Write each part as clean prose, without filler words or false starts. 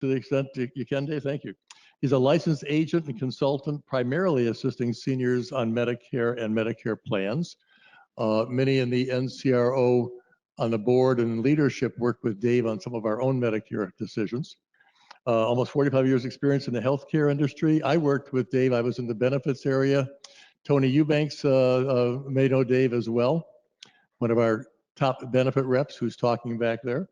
to the extent you can, Dave? Thank you. He's a licensed agent and consultant, primarily assisting seniors on Medicare and Medicare plans. Many in the NCRO on the board and leadership work with Dave on some of our own Medicare decisions. Almost 45 years experience in the healthcare industry. I worked with Dave. I was in the benefits area. Tony Eubanks may know Dave as well, one of our top benefit reps who's talking back there.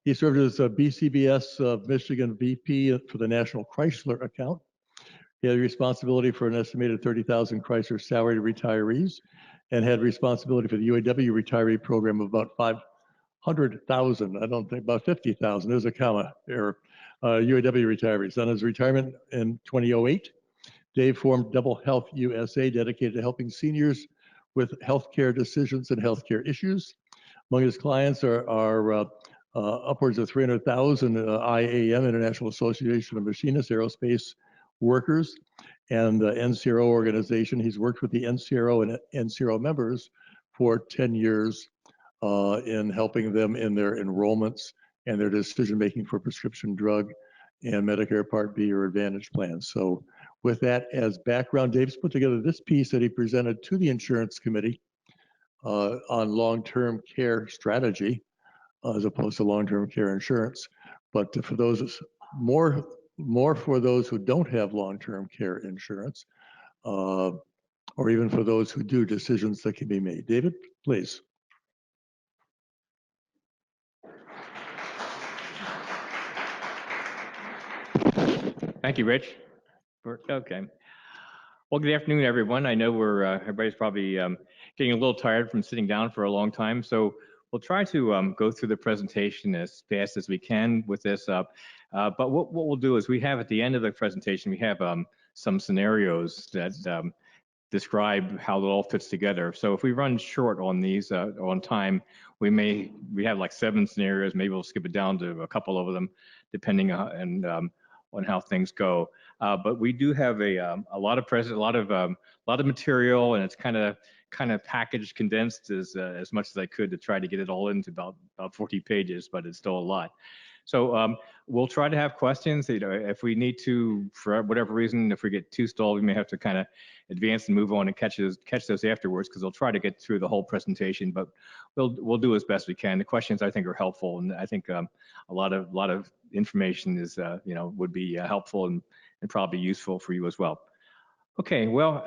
He served as a BCBS Michigan VP for the National Chrysler account. He had responsibility for an estimated 30,000 Chrysler salaried retirees and had responsibility for the UAW retiree program of about 500,000, I don't think, about 50,000, there's a comma error, UAW retirees. On his retirement in 2008, Dave formed Double Health USA, dedicated to helping seniors with healthcare decisions and healthcare issues. Among his clients are upwards of 300,000 IAM, International Association of Machinists, Aerospace Workers, and the NCRO organization. He's worked with the NCRO and NCRO members for 10 years in helping them in their enrollments and their decision-making for prescription drug and Medicare Part B or Advantage plans. So with that as background, Dave's put together this piece that he presented to the Insurance Committee on long-term care strategy, as opposed to long-term care insurance. But for those more for those who don't have long-term care insurance, or even for those who do, decisions that can be made. David, please. Thank you, Rich. Okay. Well, good afternoon, everyone. I know everybody's probably getting a little tired from sitting down for a long time, so we'll try to go through the presentation as fast as we can with this. But what we'll do is we have at the end of the presentation, we have some scenarios that describe how it all fits together. So if we run short on these on time, we have like 7 scenarios. Maybe we'll skip it down to a couple of them, depending on how things go. But we do have a lot of material, and it's kind of packaged, condensed as much as I could to try to get it all into about 40 pages, but it's still a lot. So we'll try to have questions. You know, if we need to, for whatever reason, if we get too stalled, we may have to kind of advance and move on and catch those afterwards, because we'll try to get through the whole presentation. But we'll do as best we can. The questions I think are helpful, and I think a lot of information is would be helpful and probably useful for you as well. Okay, well,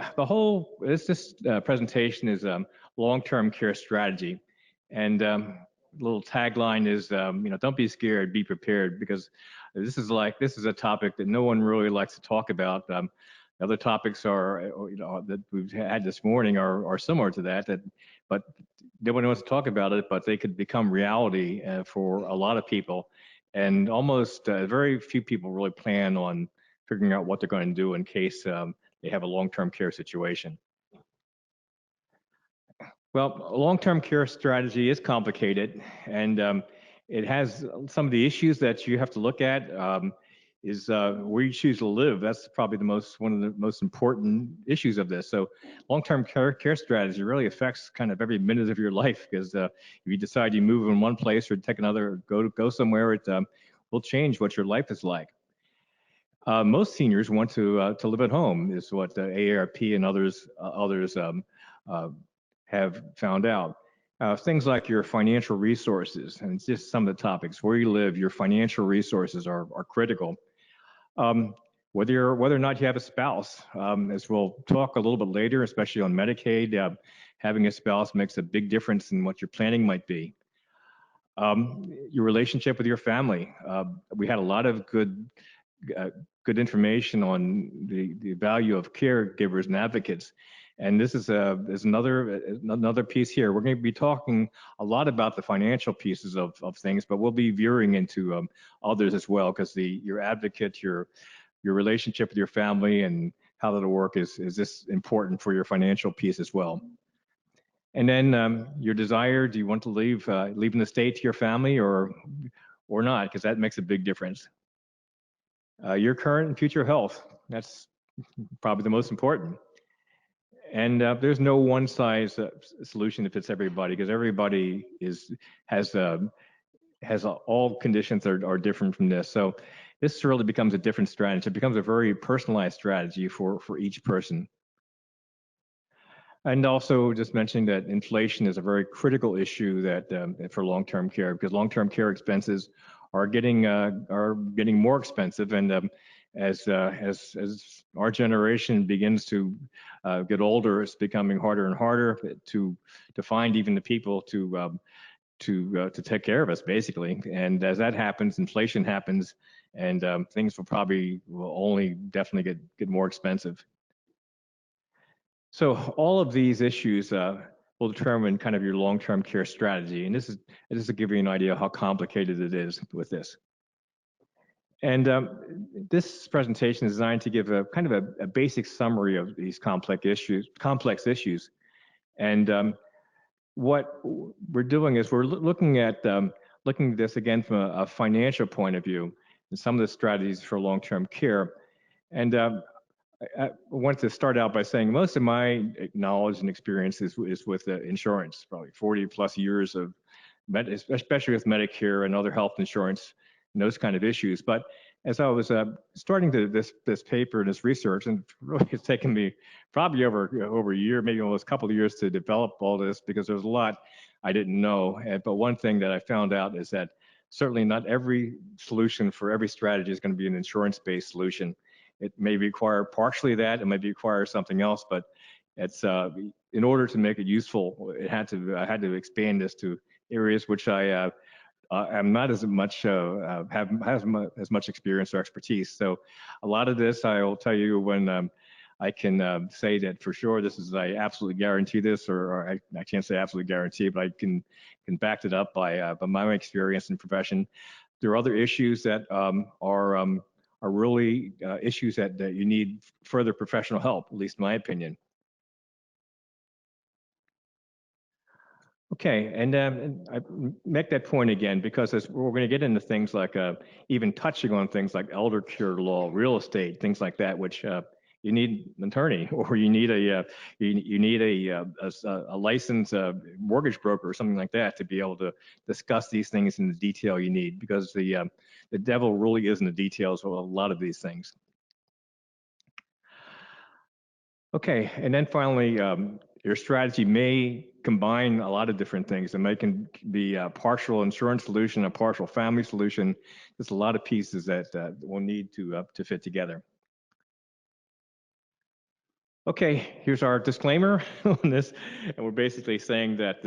this presentation is long-term care strategy, and little tagline is don't be scared, be prepared, because this is a topic that no one really likes to talk about. Other topics that we've had this morning are similar to that, but nobody wants to talk about it, but they could become reality for a lot of people, and almost very few people really plan on figuring out what they're going to do in case they have a long-term care situation. Well, long-term care strategy is complicated, and it has some of the issues that you have to look at. Is where you choose to live. That's probably one of the most important issues of this. So long-term care strategy really affects kind of every minute of your life, because if you decide you move in one place or take another, go somewhere, it will change what your life is like. Most seniors want to live at home, is what the AARP and others have found out. Things like your financial resources, and it's just some of the topics. Where you live, your financial resources are critical. Whether or not you have a spouse, as we'll talk a little bit later, especially on Medicaid, having a spouse makes a big difference in what your planning might be. Your relationship with your family. We had a lot of good information on the value of caregivers and advocates. And this is another piece here. We're going to be talking a lot about the financial pieces of things, but we'll be veering into others as well, because your advocate, your relationship with your family and how that'll work is this important for your financial piece as well. And then your desire, do you want to leave in the state to your family or not? Because that makes a big difference. Your current and future health, that's probably the most important. And there's no one size solution that fits everybody, because everybody has has all conditions are different from this. So this really becomes a different strategy. It becomes a very personalized strategy for each person. And also just mentioning that inflation is a very critical issue that for long-term care, because long-term care expenses are getting more expensive, and as our generation begins to get older, it's becoming harder and harder to find even the people to take care of us, basically. And as that happens, inflation happens, and things will only definitely get more expensive. So all of these issues will determine kind of your long-term care strategy. And this is to give you an idea of how complicated it is with this. And this presentation is designed to give a kind of a basic summary of these complex issues. And what we're doing is we're looking at this again from a financial point of view and some of the strategies for long-term care. And I want to start out by saying most of my knowledge and experience is with insurance, probably 40 plus years of, especially with Medicare and other health insurance and those kind of issues. But as I was starting this paper and this research, and really it's taken me probably over a year, maybe almost a couple of years to develop all this, because there's a lot I didn't know. But one thing that I found out is that certainly not every solution for every strategy is going to be an insurance-based solution. It may require partially that, it may require something else, but it's in order to make it useful, I had to expand this to areas which I am not as much have as much experience or expertise. So a lot of this I will tell you when I can say that for sure I absolutely guarantee this, or I can't say absolutely guarantee, but I can back it up by my experience and profession. There are other issues that are really issues that you need further professional help, at least in my opinion. Okay, and I make that point again because we're going to get into things like even touching on things like elder care law, real estate, things like that, which you need an attorney, or you need a licensed mortgage broker or something like that to be able to discuss these things in the detail you need, because the devil really is in the details of a lot of these things. Okay, and then finally, your strategy may combine a lot of different things. It may be a partial insurance solution, a partial family solution. There's a lot of pieces that will need to fit together. Okay, here's our disclaimer on this, and we're basically saying that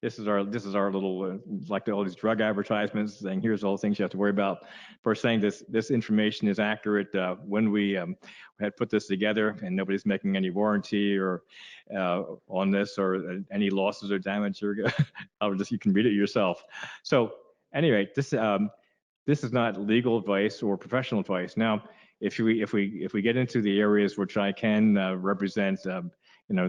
this is our little like all these drug advertisements saying here's all the things you have to worry about. First, saying this information is accurate when we had put this together, and nobody's making any warranty or on this or any losses or damage, or you can read it yourself. So anyway, this is not legal advice or professional advice. Now, if we get into the areas which I can represent,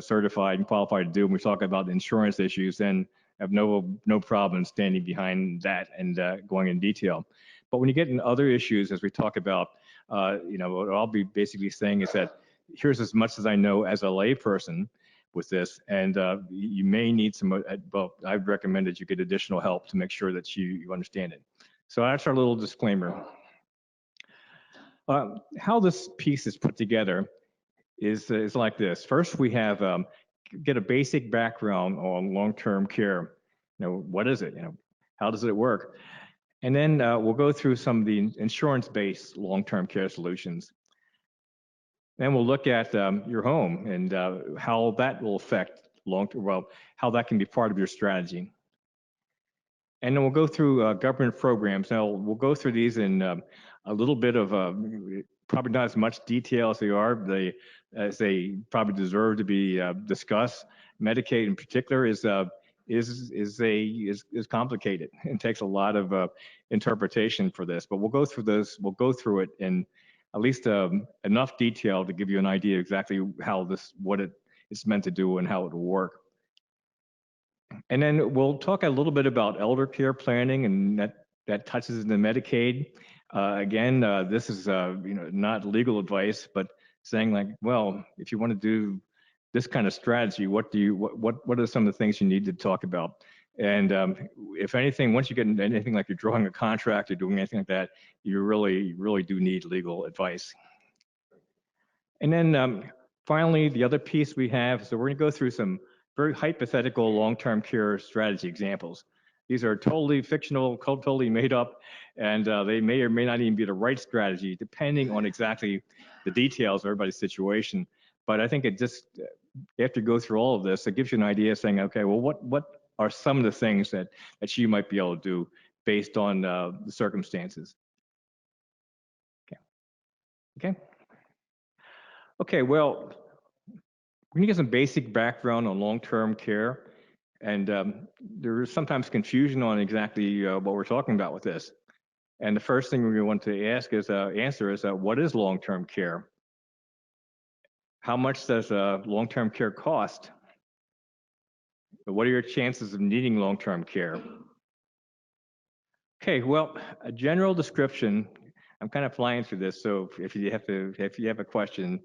certified and qualified to do, and we talk about insurance issues, then I have no problem standing behind that and going in detail. But when you get into other issues, as we talk about, what I'll be basically saying is that here's as much as I know as a layperson with this, and you may need some. Well, I've recommended you get additional help to make sure that you understand it. So that's our little disclaimer. How this piece is put together is like this. First, we have get a basic background on long-term care. What is it? How does it work? And then we'll go through some of the insurance-based long-term care solutions. Then we'll look at your home and how that will affect how that can be part of your strategy. And then we'll go through government programs. Now, we'll go through these in a little bit of probably not as much detail as they probably deserve to be discussed. Medicaid in particular is complicated and takes a lot of interpretation for this. But we'll go through this. We'll go through it in at least enough detail to give you an idea exactly what it's meant to do and how it will work. And then we'll talk a little bit about elder care planning, and that touches into Medicaid. Again, this is not legal advice, but saying like, well, if you want to do this kind of strategy, what are some of the things you need to talk about? And if anything, once you get into anything like you're drawing a contract or doing anything like that, you really do need legal advice. And then finally, the other piece we have, so we're going to go through some very hypothetical long-term care strategy examples. These are totally fictional, totally made up, and they may or may not even be the right strategy, depending on exactly the details of everybody's situation. But I think it just, after you go through all of this, it gives you an idea saying, okay, well, what are some of the things that you might be able to do based on the circumstances? Okay. Okay, well, we're going to get some basic background on long-term care, and there is sometimes confusion on exactly what we're talking about with this. And the first thing we want to answer is what is long-term care? How much does long-term care cost? What are your chances of needing long-term care? Okay, well, a general description. I'm kind of flying through this, so if you have a question,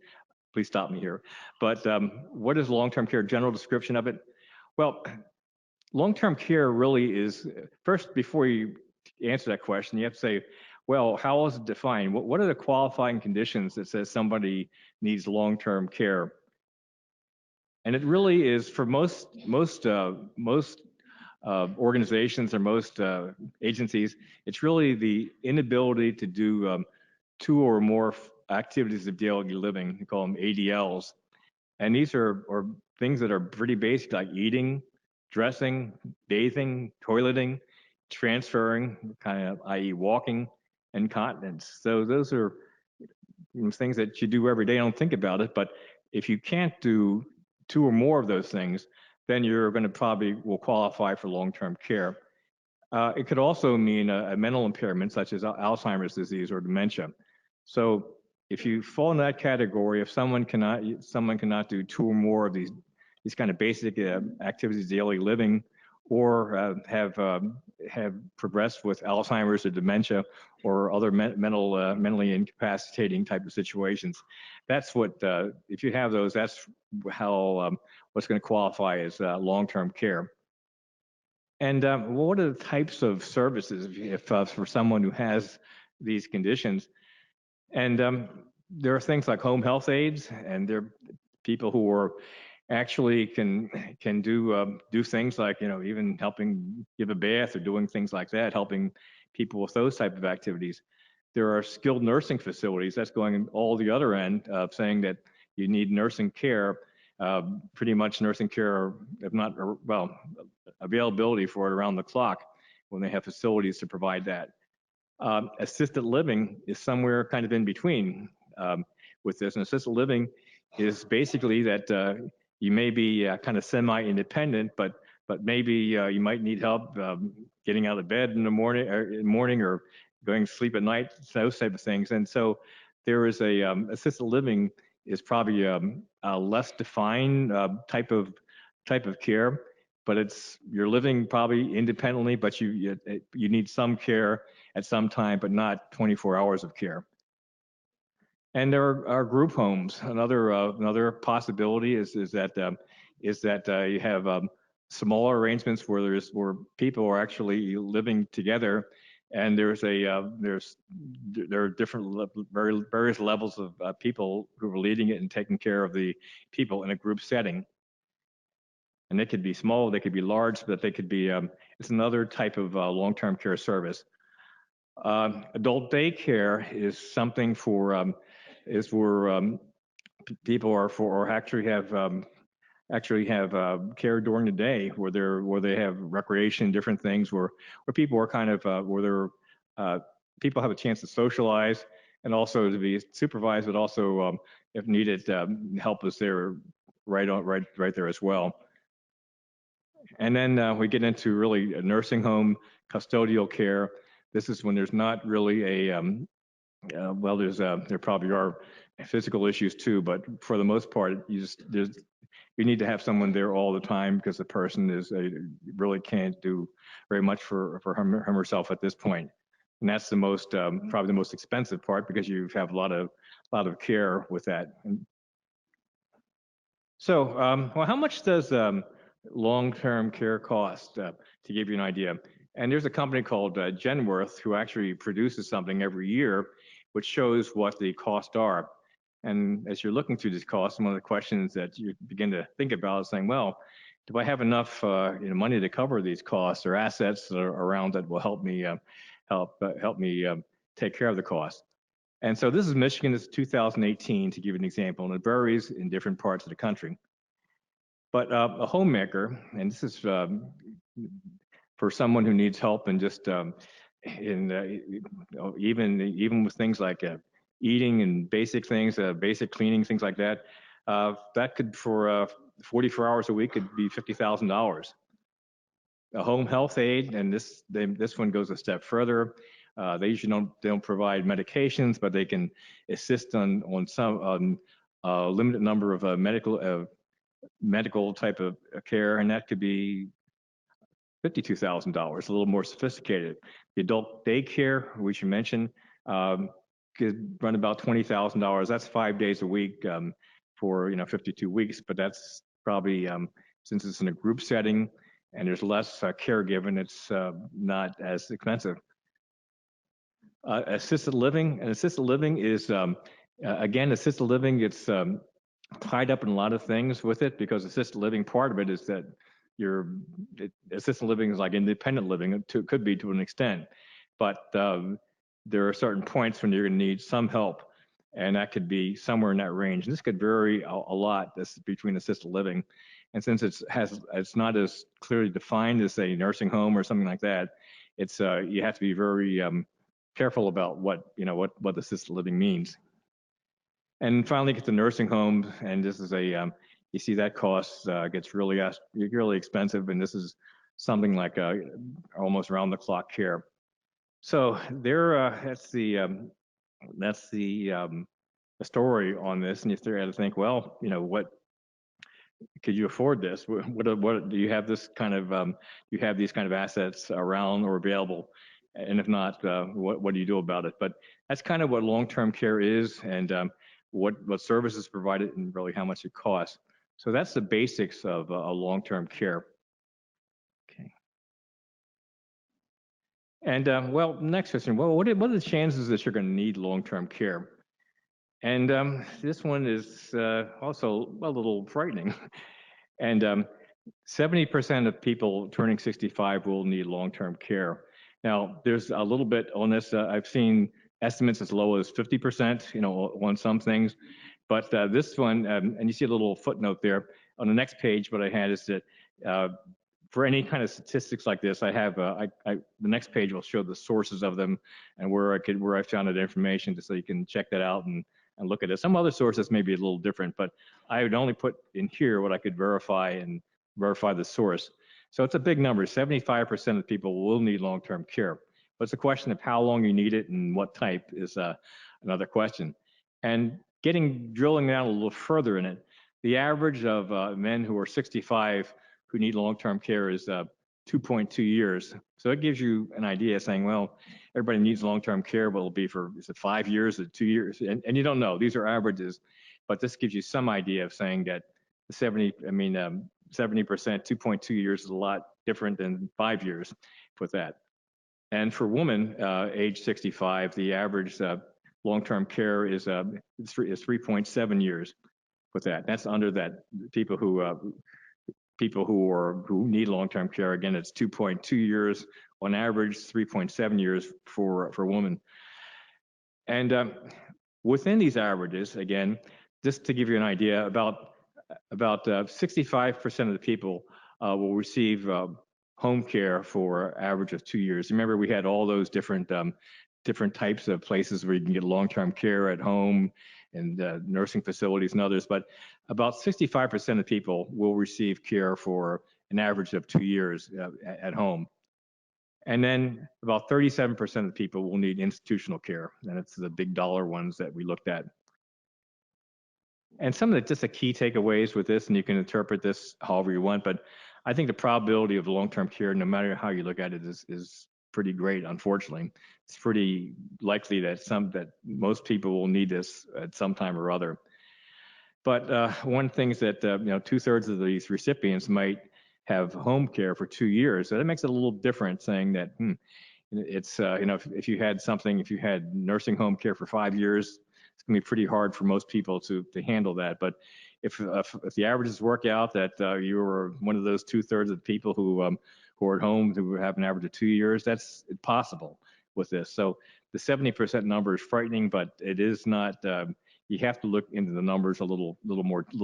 please stop me here. But what is long-term care? General description of it? Well, long-term care really is, first, before you answer that question, you have to say, well, how is it defined? What are the qualifying conditions that says somebody needs long-term care? And it really is, for most organizations or most agencies, it's really the inability to do 2 or more activities of daily living. We call them ADLs. And these are things that are pretty basic, like eating, dressing, bathing, toileting, transferring, kind of, i.e. walking, and continence. So those are things that you do every day. I don't think about it, but if you can't do 2 or more of those things, then you're going to probably will qualify for long-term care. It could also mean a mental impairment such as Alzheimer's disease or dementia. So if you fall in that category, if someone cannot do 2 or more of these kind of basic activities of daily living, or have progressed with Alzheimer's or dementia or other mentally incapacitating type of situations, that's what if you have those, that's how what's going to qualify as long-term care. And what are the types of services if for someone who has these conditions? And there are things like home health aides, and there are people who are actually can do things like, even helping give a bath or doing things like that, helping people with those type of activities. There are skilled nursing facilities. That's going all the other end of saying that you need nursing care, pretty much nursing care, if not, well, availability for it around the clock when they have facilities to provide that. Assisted living is somewhere kind of in between with this. And assisted living is basically that you may be kind of semi-independent, but maybe you might need help getting out of bed in the morning or going to sleep at night, those type of things. And so there is assisted living is probably a less defined type of care, but you're living probably independently, but you need some care at some time, but not 24 hours of care. And there are group homes. Another possibility is that you have smaller arrangements where people are actually living together, and there are different various levels of people who are leading it and taking care of the people in a group setting. And they could be small, they could be large, but they could be. It's another type of long-term care service. Adult daycare is something for people or actually have care during the day where they have recreation, different things where people are kind of where people have a chance to socialize and also to be supervised, but also if needed, help is there right there as well. And then we get into really a nursing home, custodial care. This is when there's not really there probably are physical issues too, but for the most part, you need to have someone there all the time because the person really can't do very much for him or herself at this point. And that's the most probably the most expensive part because you have a lot of care with that. So, well, how much does long-term care cost, to give you an idea. And there's a company called Genworth who actually produces something every year which shows what the costs are. And as you're looking through these costs, one of the questions that you begin to think about is saying, well, do I have enough money to cover these costs or assets that are around that will help me take care of the cost? And so this is Michigan. This is 2018, to give you an example, and it varies in different parts of the country. But a homemaker, and this is for someone who needs help and just even with things like eating and basic things, basic cleaning, things like that, that could for 44 hours a week could be $50,000. A home health aide, and this one goes a step further. They usually don't provide medications, but they can assist on some limited number of medical type of care, and that could be $52,000, a little more sophisticated. The adult daycare, we should mention, could run about $20,000. That's 5 days a week for 52 weeks, but that's probably since it's in a group setting and there's less care given, it's not as expensive. Assisted living, and assisted living is again, assisted living, it's tied up in a lot of things with it, because assisted living, part of it is that assisted living is like independent living. It could be to an extent, but there are certain points when you're going to need some help, and that could be somewhere in that range. And this could vary a lot. This between assisted living, and since it's not as clearly defined as a nursing home or something like that, it's you have to be very careful about what assisted living means. And finally, get the nursing home, and this is you see that cost gets really expensive, and this is something like almost round-the-clock care. So that's the story on this, and you start to think, well, what could you afford this? What do you have this kind of you have these kind of assets around or available? And if not, what do you do about it? But that's kind of what long-term care is, and what services provided, and really how much it costs. So that's the basics of a long-term care. Okay. And well, next question. Well, what are the chances that you're going to need long-term care? And this one is also a little frightening. And 70% of people turning 65 will need long-term care. Now, there's a little bit on this. I've seen estimates as low as 50%, on some things. But this one, and you see a little footnote there on the next page. What I had is that for any kind of statistics like this, I have the next page will show the sources of them and where I found that information, just so you can check that out and look at it. Some other sources may be a little different, but I would only put in here what I could verify and verify the source. So it's a big number. 75% of people will need long-term care. But it's a question of how long you need it and what type is another question. And drilling down a little further in it, the average of men who are 65 who need long-term care is 2.2 years. So it gives you an idea, saying, well, everybody needs long-term care, but it'll be for, is it 5 years or 2 years? And you don't know. These are averages, but this gives you some idea of saying that the 70%, 2.2 years is a lot different than 5 years with that. And for women age 65, the average long-term care is 3.7 years with that. That's under that. People who need long-term care, again, it's 2.2 years on average, 3.7 years for women. And within these averages, again, just to give you an idea, about 65% of the people will receive home care for average of 2 years. Remember, we had all those different types of places where you can get long-term care at home and nursing facilities and others, but about 65% of people will receive care for an average of 2 years at home. And then about 37% of people will need institutional care, and it's the big dollar ones that we looked at. And some of just the key takeaways with this, and you can interpret this however you want, but I think the probability of long-term care, no matter how you look at it, is pretty great. Unfortunately, it's pretty likely that most people will need this at some time or other. But one thing is that 2/3 of these recipients might have home care for 2 years. So that makes it a little different, saying that it's if you had something, if you had nursing home care for 5 years, it's going to be pretty hard for most people to handle that. But if the averages work out that you were one of those 2/3 of the people who are at home who have an average of 2 years, that's possible with this. So the 70% number is frightening, but it is not. You have to look into the numbers a little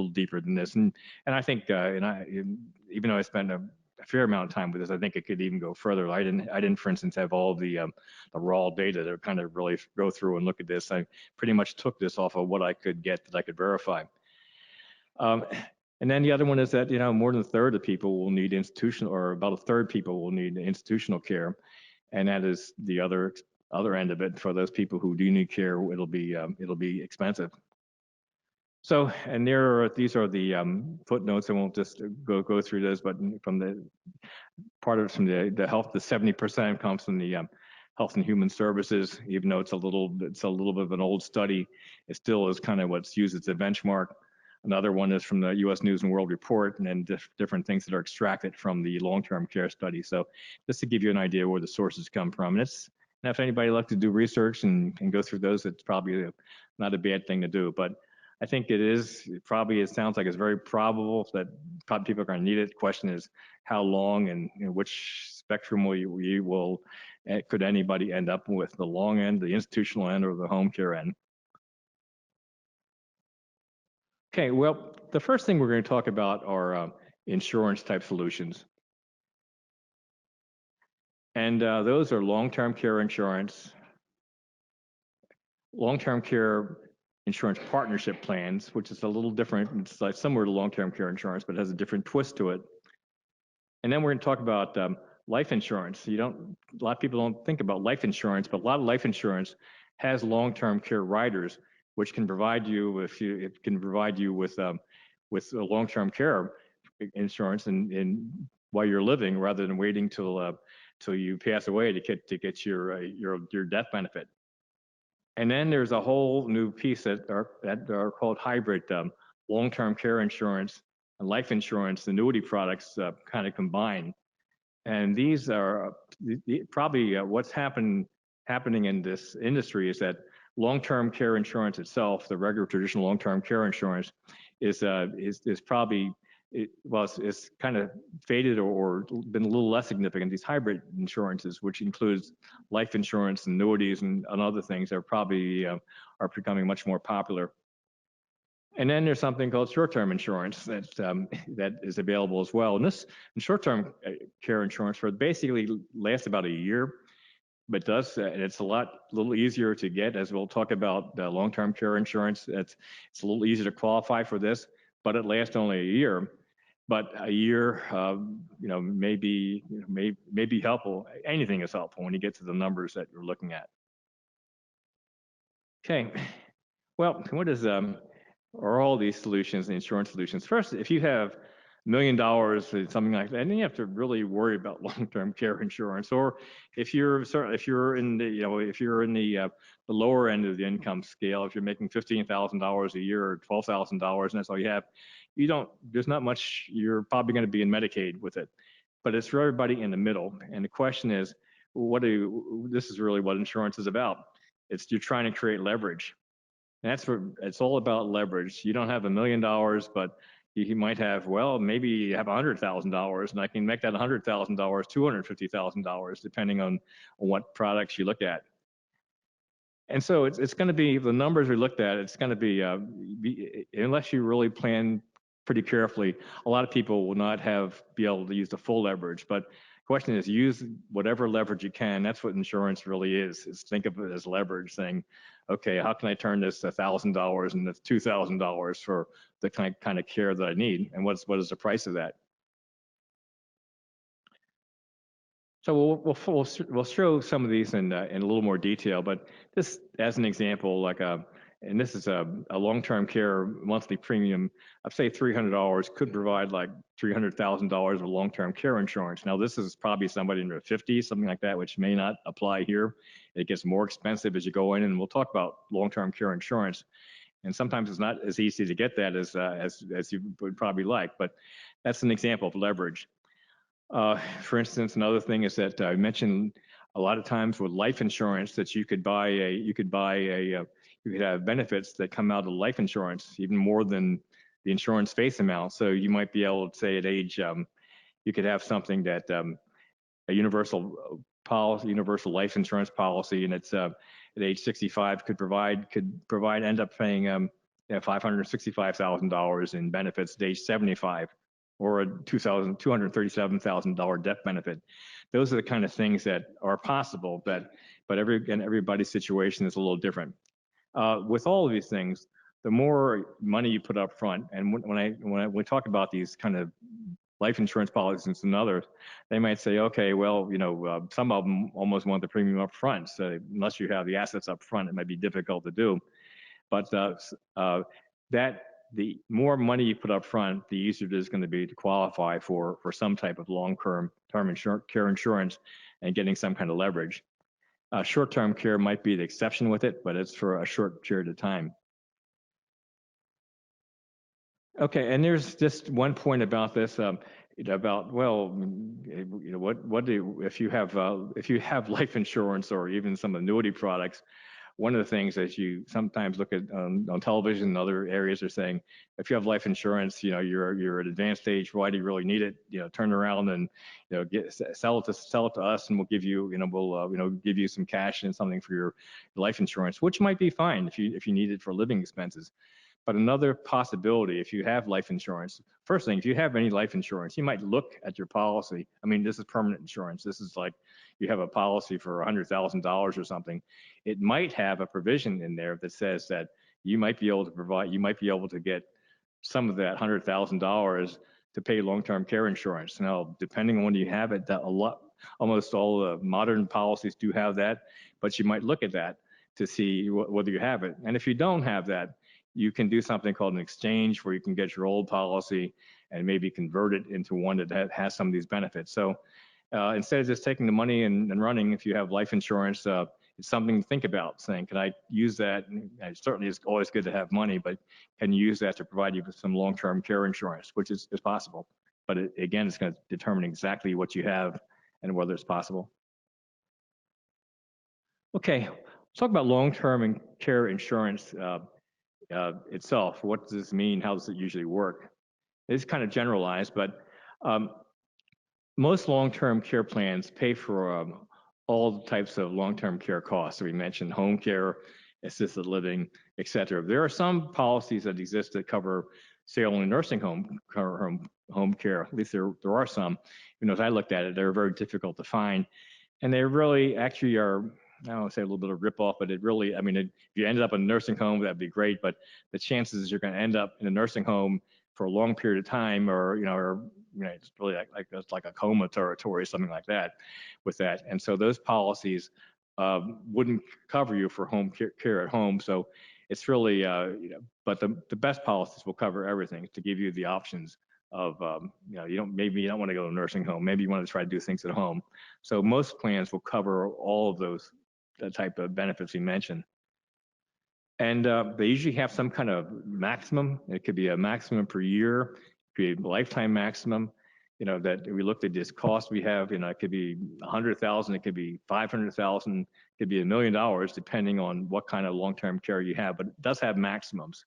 deeper than this. And I think even though I spent a fair amount of time with this, I think it could even go further. I didn't, for instance, have all the raw data to kind of really go through and look at this. I pretty much took this off of what I could get that I could verify. And then the other one is that more than a third of people will need institutional, or about a third people will need institutional care, and that is the other end of it. For those people who do need care, it'll be expensive. So, and these are the footnotes. I won't just go through those, but from the part of it from the health, the 70% comes from the Health and Human Services. Even though it's a little bit of an old study, it still is kind of what's used as a benchmark. Another one is from the U.S. News and World Report, and then different things that are extracted from the long-term care study. So, just to give you an idea where the sources come from, and if anybody likes to do research and go through those, it's probably not a bad thing to do. But I think it sounds like it's very probable that probably people are going to need it. The question is how long and which spectrum could anybody end up with, the long end, the institutional end, or the home care end? Okay, well, the first thing we're going to talk about are insurance type solutions. And those are long-term care insurance, long-term care insurance partnership plans, which is a little different. It's like similar to long-term care insurance, but it has a different twist to it. And then we're going to talk about life insurance. A lot of people don't think about life insurance, but a lot of life insurance has long-term care riders, which can provide you with long-term care insurance and while you're living, rather than waiting till you pass away to get your death benefit. And then there's a whole new piece that are called hybrid long-term care insurance and life insurance annuity products kind of combined. And these are probably what's happening in this industry is that long-term care insurance itself, the regular traditional long-term care insurance, is probably it's kind of faded or been a little less significant. These hybrid insurances, which includes life insurance, annuities, and other things, are probably are becoming much more popular. And then there's something called short-term insurance that is available as well. And this short-term care insurance basically lasts about a year, but it's a little easier to get, as we'll talk about long-term care insurance. It's a little easier to qualify for this, but it lasts only a year. But a year, may be helpful. Anything is helpful when you get to the numbers that you're looking at. Okay, well, what are all these solutions, the insurance solutions? First, if you have $1 million, something like that, and then you have to really worry about long-term care insurance. Or if you're in the lower end of the income scale, if you're making $15,000 a year or $12,000, and that's all you have, there's not much. You're probably going to be in Medicaid with it. But it's for everybody in the middle. And the question is, this is really what insurance is about. You're trying to create leverage. And that's what it's all about, leverage. You don't have $1 million, but you might have, maybe you have $100,000, and I can make that $100,000 $250,000, depending on what products you look at. And so it's going to be, the numbers we looked at, it's going to be, unless you really plan pretty carefully, a lot of people will not be able to use the full leverage. But the question is, use whatever leverage you can. That's what insurance really is think of it as leverage, saying, okay, how can I turn this $1,000 into $2,000 for the kind of care that I need? And what is the price of that? So we'll show some of these in a little more detail, but this as an example, and this is a long-term care monthly premium of say $300 could provide like $300,000 of long-term care insurance. Now this is probably somebody in their 50s, something like that, which may not apply here. It gets more expensive as you go in, and we'll talk about long-term care insurance. And sometimes it's not as easy to get that as you would probably like, but that's an example of leverage. For instance, another thing is that I mentioned a lot of times with life insurance that you could have benefits that come out of life insurance even more than the insurance face amount. So you might be able to say at age, you could have something that a universal policy, universal life insurance policy, and it's at age 65 could end up paying $565,000 in benefits at age 75, or a $237,000 death benefit. Those are the kind of things that are possible, but everybody's situation is a little different. With all of these things, the more money you put up front, and when we talk about these kind of life insurance policies and others, they might say, okay, well, some of them almost want the premium up front. So unless you have the assets up front, it might be difficult to do. But the more money you put up front, the easier it is going to be to qualify for some type of long-term care insurance and getting some kind of leverage. Short-term care might be the exception with it, but it's for a short period of time. Okay, and there's just one point about this, about, well, what do if you have life insurance or even some annuity products? One of the things as you sometimes look at on television and other areas are saying, if you have life insurance, you're at advanced age, why do you really need it? Turn around and sell it to us, and we'll give you give you some cash and something for your life insurance, which might be fine if you need it for living expenses. But another possibility, if you have life insurance, first thing, if you have any life insurance, you might look at your policy. I mean, this is permanent insurance. This is like you have a policy for $100,000 or something. It might have a provision in there that says that you might be able to get some of that $100,000 to pay long-term care insurance. Now, depending on when you have it, almost all the modern policies do have that, but you might look at that to see whether you have it. And if you don't have that, you can do something called an exchange where you can get your old policy and maybe convert it into one that has some of these benefits. So instead of just taking the money and running, if you have life insurance, it's something to think about, saying, can I use that? And certainly it's always good to have money, but can you use that to provide you with some long-term care insurance, which is possible. But again, it's going to determine exactly what you have and whether it's possible. Okay, let's talk about long-term care insurance itself. What does this mean? How does it usually work? It's kind of generalized, but most long-term care plans pay for all types of long-term care costs. So we mentioned home care, assisted living, et cetera. There are some policies that exist that cover, say, only nursing home care. At least there are some. As I looked at it, they're very difficult to find. And they really actually are, I don't want to say a little bit of rip-off, but it really, if you ended up in a nursing home, that'd be great. But the chances you're going to end up in a nursing home for a long period of time, or it's really it's like a coma territory, something like that, with that. And so those policies wouldn't cover you for home care at home. So it's really, but the best policies will cover everything to give you the options of, maybe you don't want to go to a nursing home. Maybe you want to try to do things at home. So most plans will cover all of those type of benefits we mentioned. And they usually have some kind of maximum. It could be a maximum per year, it could be a lifetime maximum. That we looked at this cost we have, it could be 100,000, it could be 500,000, it could be $1 million, depending on what kind of long-term care you have, but it does have maximums.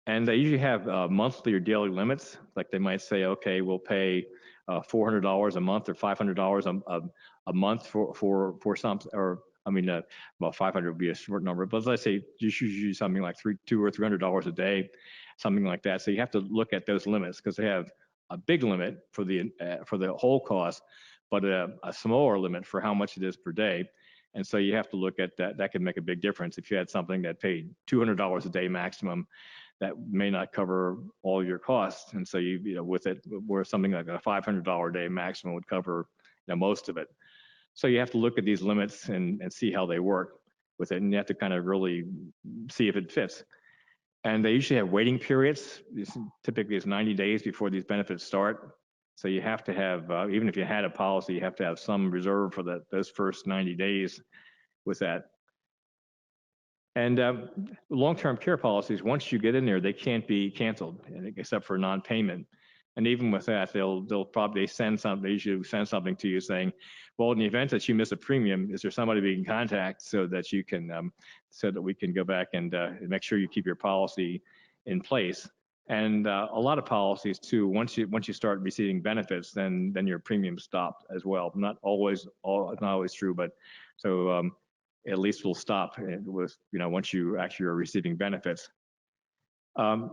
And they usually have monthly or daily limits. Like they might say, okay, we'll pay $400 a month or $500 a month for something, or about 500 would be a short number, but let's say usually something like $200 or $300 a day, something like that. So you have to look at those limits because they have a big limit for the whole cost, but a smaller limit for how much it is per day. And so you have to look at that. That could make a big difference. If you had something that paid $200 a day maximum, that may not cover all your costs. And so with it, where something like a $500 a day maximum would cover most of it. So you have to look at these limits and see how they work with it. And you have to kind of really see if it fits. And they usually have waiting periods. Typically it's 90 days before these benefits start. So you have to have, even if you had a policy, you have to have some reserve for those first 90 days with that. And long-term care policies, once you get in there, they can't be canceled except for non-payment. And even with that, they'll probably they usually send something to you saying, well, in the event that you miss a premium, is there somebody we can contact so that you can, so that we can go back and make sure you keep your policy in place. And a lot of policies too, once you start receiving benefits, then your premiums stop as well. Not always true, but so at least will stop with, once you actually are receiving benefits. One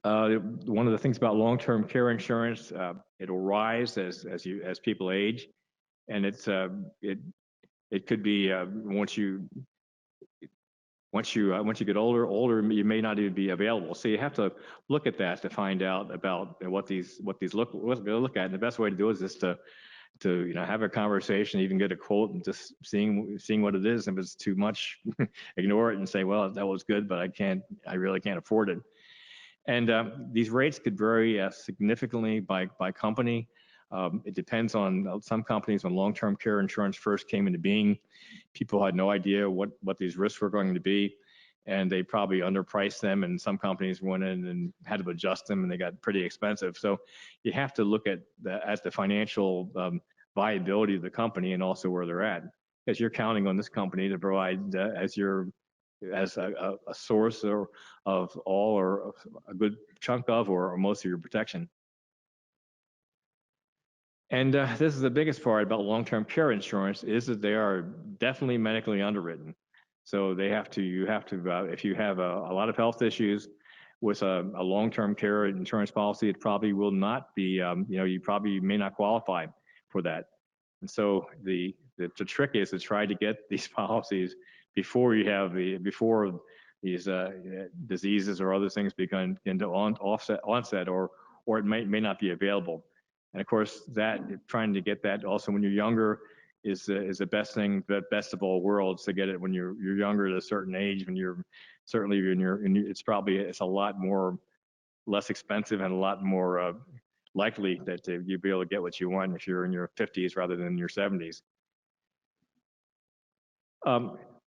of the things about long-term care insurance, it'll rise as people age, and it could be once you get older, you may not even be available. So you have to look at that to find out about what these look at. And the best way to do it is just to have a conversation, even get a quote, and just seeing what it is. If it's too much, ignore it and say, well, that was good, but I really can't afford it. And these rates could vary significantly by company. It depends on some companies. When long-term care insurance first came into being, people had no idea what these risks were going to be, and they probably underpriced them, and some companies went in and had to adjust them, and they got pretty expensive. So you have to look at the financial viability of the company and also where they're at, because you're counting on this company to provide as a source of all or a good chunk of or most of your protection. And this is the biggest part about long-term care insurance, is that they are definitely medically underwritten. So you have to if you have a lot of health issues with a long-term care insurance policy, it probably will not be, you probably may not qualify for that. And so the trick is to try to get these policies before these diseases or other things begin into onset, or it may not be available. And of course, trying to get that also when you're younger is the best thing, the best of all worlds, to get it when you're younger at a certain age. When it's a lot more less expensive and a lot more likely that you'll be able to get what you want if you're in your 50s rather than your 70s.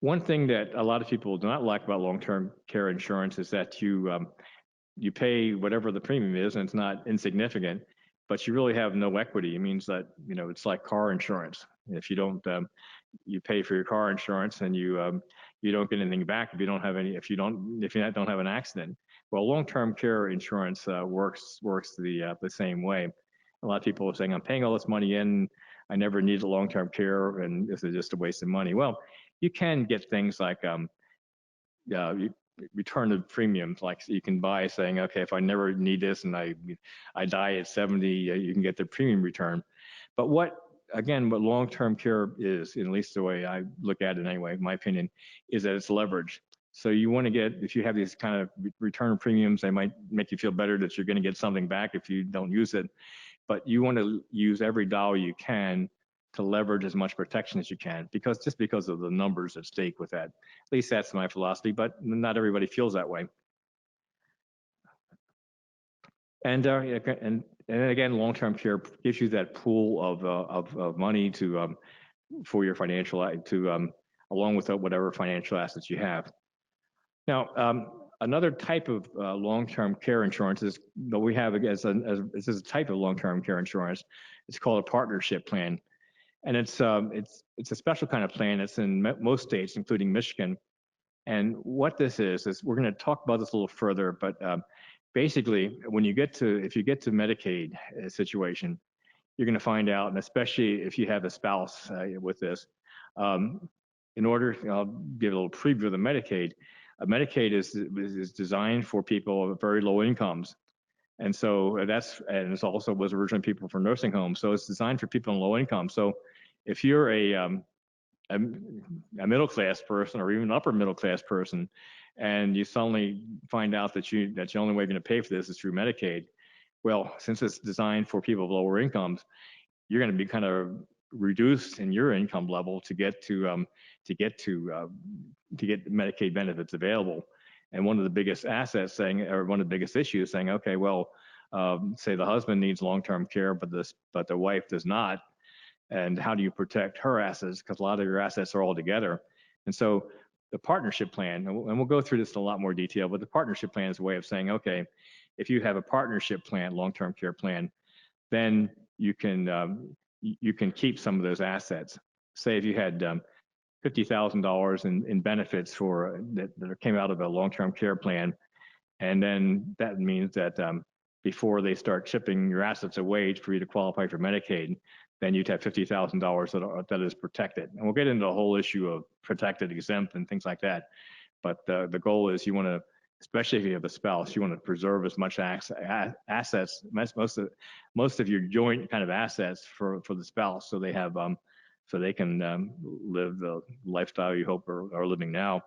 One thing that a lot of people do not like about long-term care insurance is that you pay whatever the premium is, and it's not insignificant, but you really have no equity. It means that it's like car insurance. If you don't, you pay for your car insurance, and you don't get anything back if you don't have an accident. Well, long-term care insurance works the same way. A lot of people are saying, I'm paying all this money in, I never need a long-term care, and this is just a waste of money. Well, you can get things like return of premiums, like you can buy saying, okay, if I never need this and I die at 70, you can get the premium return. But what long-term care is, at least the way I look at it anyway, in my opinion, is that it's leverage. So you want to get, if you have these kind of return premiums, they might make you feel better that you're going to get something back if you don't use it. But you want to use every dollar you can to leverage as much protection as you can, because of the numbers at stake with that. At least that's my philosophy, but not everybody feels that way. And again, long-term care gives you that pool of money for your financial along with whatever financial assets you have. Now, another type of long-term care insurance is that we have this is a type of long-term care insurance. It's called a partnership plan. And it's a special kind of plan. It's in most states, including Michigan. And what this is we're going to talk about this a little further, but basically, if you get to Medicaid situation, you're going to find out, and especially if you have a spouse with this, in order, I'll give a little preview of the Medicaid. Medicaid is designed for people with very low incomes. And so it also was originally people for nursing homes. So it's designed for people in low income. So if you're a middle-class person or even upper middle-class person, and you suddenly find out that the only way you're going to pay for this is through Medicaid, well, since it's designed for people with lower incomes, you're going to be kind of reduced in your income level to get Medicaid benefits available. And one of the biggest one of the biggest issues saying, okay, well, say the husband needs long-term care, but the wife does not. And how do you protect her assets? Because a lot of your assets are all together. And so the partnership plan, and we'll go through this in a lot more detail, but the partnership plan is a way of saying, okay, if you have a partnership plan, long-term care plan, then you can keep some of those assets. Say if you had $50,000 in benefits for that came out of a long-term care plan, and then that means that before they start chipping your assets away for you to qualify for Medicaid, then you'd have $50,000 that is protected. And we'll get into the whole issue of protected, exempt, and things like that. But the goal is you want to, especially if you have a spouse, you want to preserve as much assets, most of your joint kind of assets for the spouse, so they have so they can live the lifestyle you hope are living now.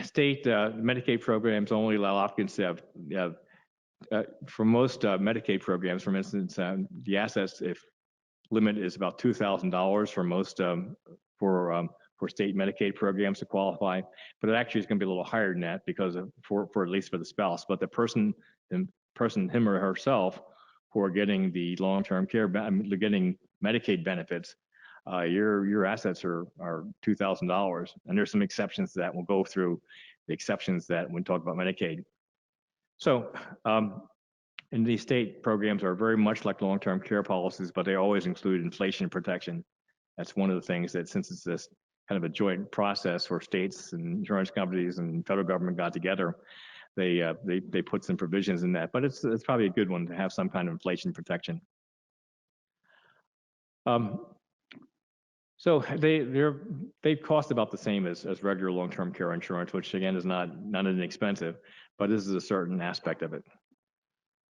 State Medicaid programs only allow applicants to have for most Medicaid programs, for instance, the assets limit is about $2,000 for most for state Medicaid programs to qualify, but it actually is going to be a little higher than that because for at least for the spouse. But the person, him or herself, who are getting the long-term care, getting Medicaid benefits, your assets are $2,000, and there's some exceptions to that. We'll go through the exceptions that when we talk about Medicaid. So, and these state programs are very much like long-term care policies, but they always include inflation protection. That's one of the things that, since it's this kind of a joint process where states and insurance companies and federal government got together, they put some provisions in that. But it's probably a good one to have some kind of inflation protection. So they cost about the same as regular long-term care insurance, which again is not inexpensive, but this is a certain aspect of it.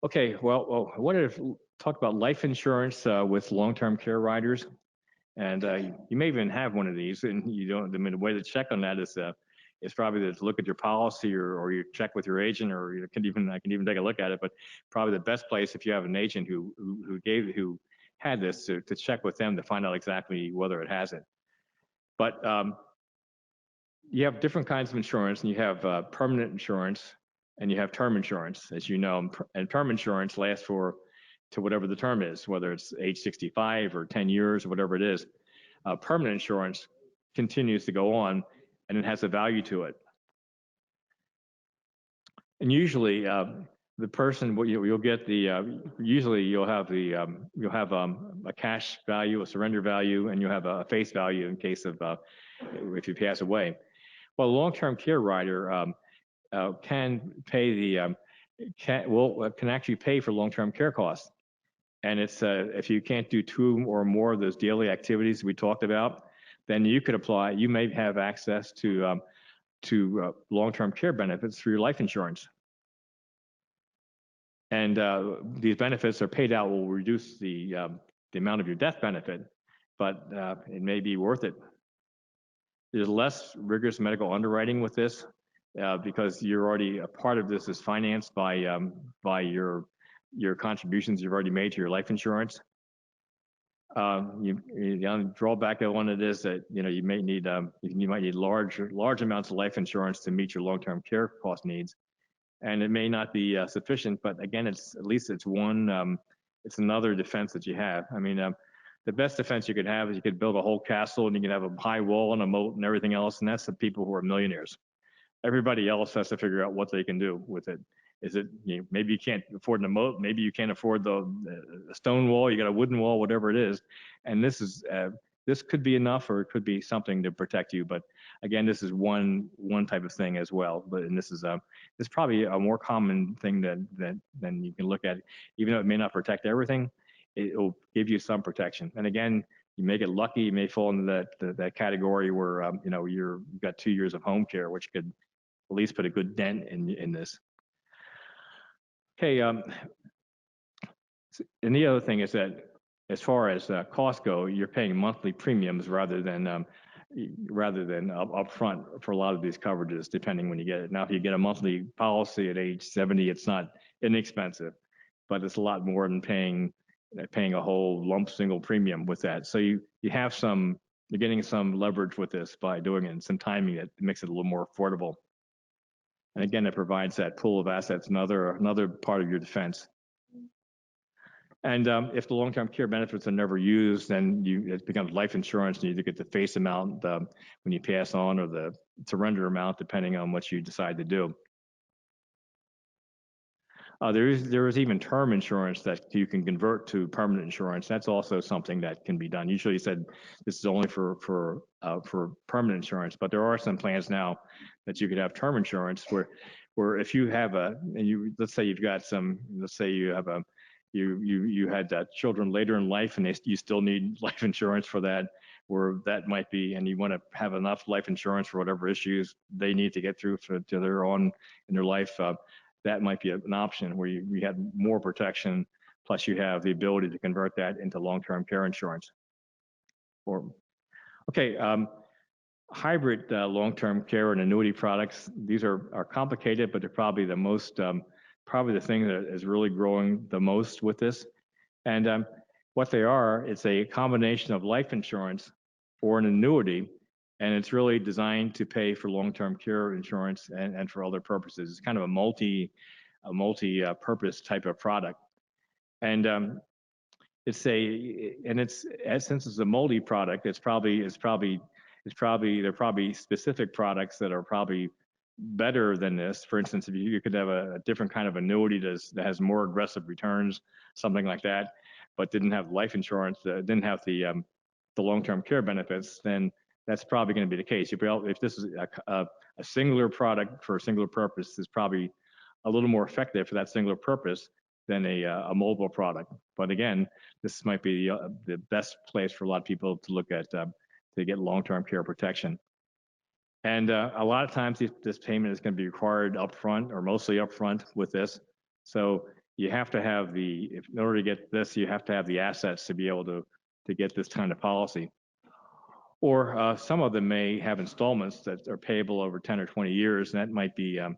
Okay, well, I wanted to talk about life insurance with long-term care riders, and you may even have one of these, and you don't. I mean, the way to check on that is probably to look at your policy, or you check with your agent, or I can even take a look at it. But probably the best place, if you have an agent who had this, to check with them to find out exactly whether it has it. But you have different kinds of insurance, and you have permanent insurance, and you have term insurance, as you know. And term insurance lasts to whatever the term is, whether it's age 65 or 10 years or whatever it is. Permanent insurance continues to go on, and it has a value to it. And usually, the person, you'll get usually you'll have a cash value, a surrender value, and you'll have a face value in case of if you pass away. Well, a long-term care rider can actually pay for long-term care costs, and it's if you can't do 2 or more of those daily activities we talked about, then you could apply. You may have access to long-term care benefits through your life insurance. And these benefits are paid out will reduce the amount of your death benefit, but it may be worth it. There's less rigorous medical underwriting with this because you're already a part of this is financed by your contributions you've already made to your life insurance. The drawback on it is that you might need large amounts of life insurance to meet your long-term care cost needs. And it may not be sufficient, but again, at least it's one. It's another defense that you have. I mean, the best defense you could have is you could build a whole castle and you can have a high wall and a moat and everything else, and that's the people who are millionaires. Everybody else has to figure out what they can do with it. Is it maybe you can't afford the moat, maybe you can't afford the stone wall, you got a wooden wall, whatever it is, and this could be enough, or it could be something to protect you. But again, this is one type of thing as well. But this is probably a more common thing than you can look at. Even though it may not protect everything, it will give you some protection. And again, you may get lucky. You may fall into that category where you've got 2 years of home care, which could at least put a good dent in this. Okay. And the other thing is that, as far as costs go, you're paying monthly premiums rather than upfront for a lot of these coverages, depending when you get it. Now, if you get a monthly policy at age 70, it's not inexpensive, but it's a lot more than paying a whole lump single premium with that. So you're getting some leverage with this by doing it, and some timing that makes it a little more affordable. And again, it provides that pool of assets, another part of your defense. And if the long-term care benefits are never used, then it becomes life insurance, and you either get the face amount when you pass on, or the surrender amount, depending on what you decide to do. There is even term insurance that you can convert to permanent insurance. That's also something that can be done. Usually, you said this is only for permanent insurance, but there are some plans now that you could have term insurance where if you have let's say you've got let's say you have you had children later in life and you still need life insurance for that, where that might be, and you want to have enough life insurance for whatever issues they need to get through to their own in their life. That might be an option where you have more protection, plus you have the ability to convert that into long-term care insurance. Hybrid long-term care and annuity products. These are complicated, but they're probably the most, probably the thing that is really growing the most with this. And what they are, it's a combination of life insurance or an annuity, and it's really designed to pay for long-term care insurance and for other purposes. It's kind of a multi-purpose type of product. And since it's a multi-product, there are probably specific products that are probably better than this. For instance, if you could have a different kind of annuity that has more aggressive returns, something like that, but didn't have life insurance, didn't have the long-term care benefits, then that's probably going to be the case. If this is a singular product for a singular purpose, is probably a little more effective for that singular purpose than a multiple product. But again, this might be the best place for a lot of people to look at to get long-term care protection. And a lot of times this payment is going to be required upfront or mostly upfront with this. So you have to have in order to get this, you have to have the assets to be able to get this kind of policy. Or some of them may have installments that are payable over 10 or 20 years, and that might be, that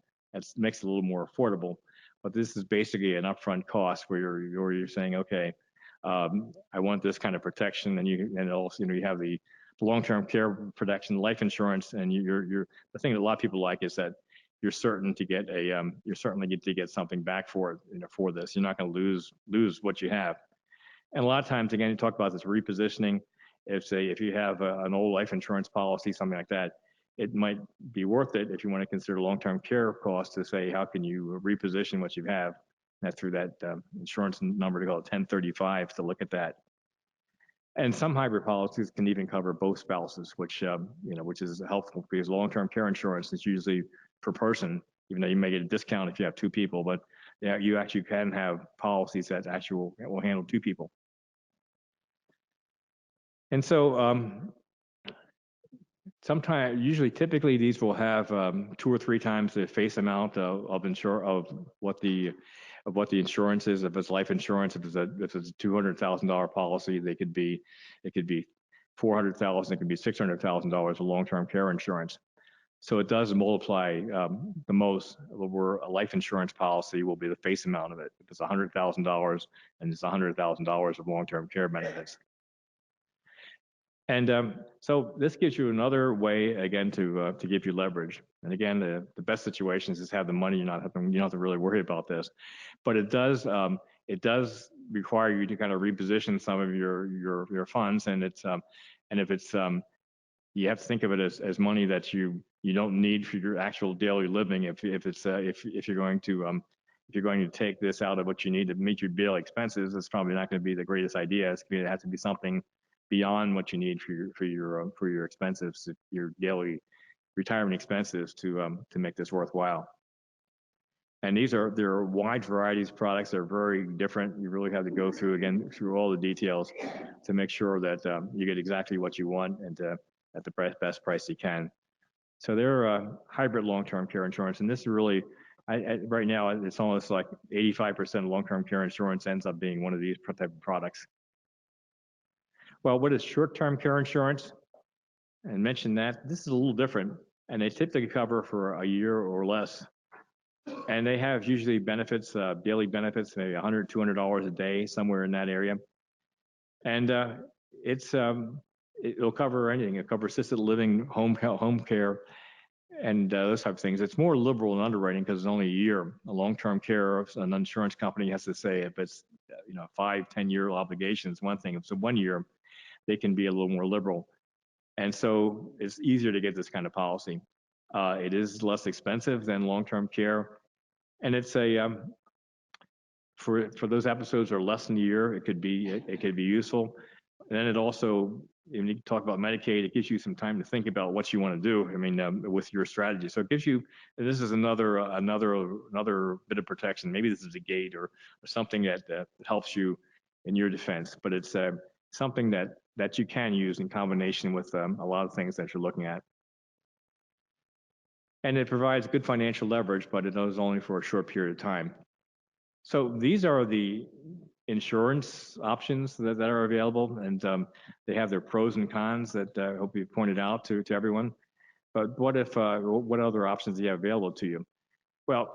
makes it a little more affordable. But this is basically an upfront cost where you're saying, okay, I want this kind of protection, and also you have the long-term care protection, life insurance, and the thing that a lot of people like is that you're certain to get you're certainly get to get something back for it, for this. You're not going to lose what you have. And a lot of times, again, you talk about this repositioning. If you have an old life insurance policy, something like that, it might be worth it if you want to consider long-term care costs to say, how can you reposition what you have? That's through that insurance number to go 1035 to look at that. And some hybrid policies can even cover both spouses, which is helpful because long-term care insurance is usually per person, even though you may get a discount if you have two people, but you actually can have policies that actually will handle two people. And so typically these will have 2 or 3 times the face amount of what the insurance is. If it's life insurance, if it's a $200,000 policy, it could be $400,000, it could be $600,000 of long-term care insurance. So it does multiply the most, where a life insurance policy will be the face amount of it. If it's $100,000 and it's $100,000 of long-term care benefits. And so this gives you another way, again, to give you leverage. And again, the best situations is have the money. You don't have to really worry about this. But it does require you to kind of reposition some of your funds. And if it's you have to think of it as money that you don't need for your actual daily living. If you're going to take this out of what you need to meet your daily expenses, it's probably not going to be the greatest idea. It has to be something beyond what you need for your expenses, your daily retirement expenses to make this worthwhile. And there are wide varieties of products. They're very different. You really have to go through all the details to make sure that you get exactly what you want and at the best price you can. So they're hybrid long-term care insurance, and this is really, right now it's almost like 85% of long-term care insurance ends up being one of these type of products. Well, what is short-term care insurance? And mention that this is a little different, and they typically cover for a year or less. And they have usually benefits, daily benefits, maybe $100, $200 a day, somewhere in that area. And it'll cover anything. It'll cover assisted living, home care, and those type of things. It's more liberal in underwriting because it's only a year. A long-term care, an insurance company has to say if it's 5, 10-year obligations, one thing. If it's 1 year, they can be a little more liberal. And so it's easier to get this kind of policy. It is less expensive than long-term care. And it's for those episodes that are less than a year, it could be useful. And then it also, when you talk about Medicaid, it gives you some time to think about what you want to do. I mean, with your strategy. So it gives you, this is another bit of protection. Maybe this is a gate or something that helps you in your defense, but it's something that you can use in combination with a lot of things that you're looking at. And it provides good financial leverage, but it is only for a short period of time. So these are the insurance options that are available, and they have their pros and cons that I hope you pointed out to everyone. But what other options do you have available to you? Well,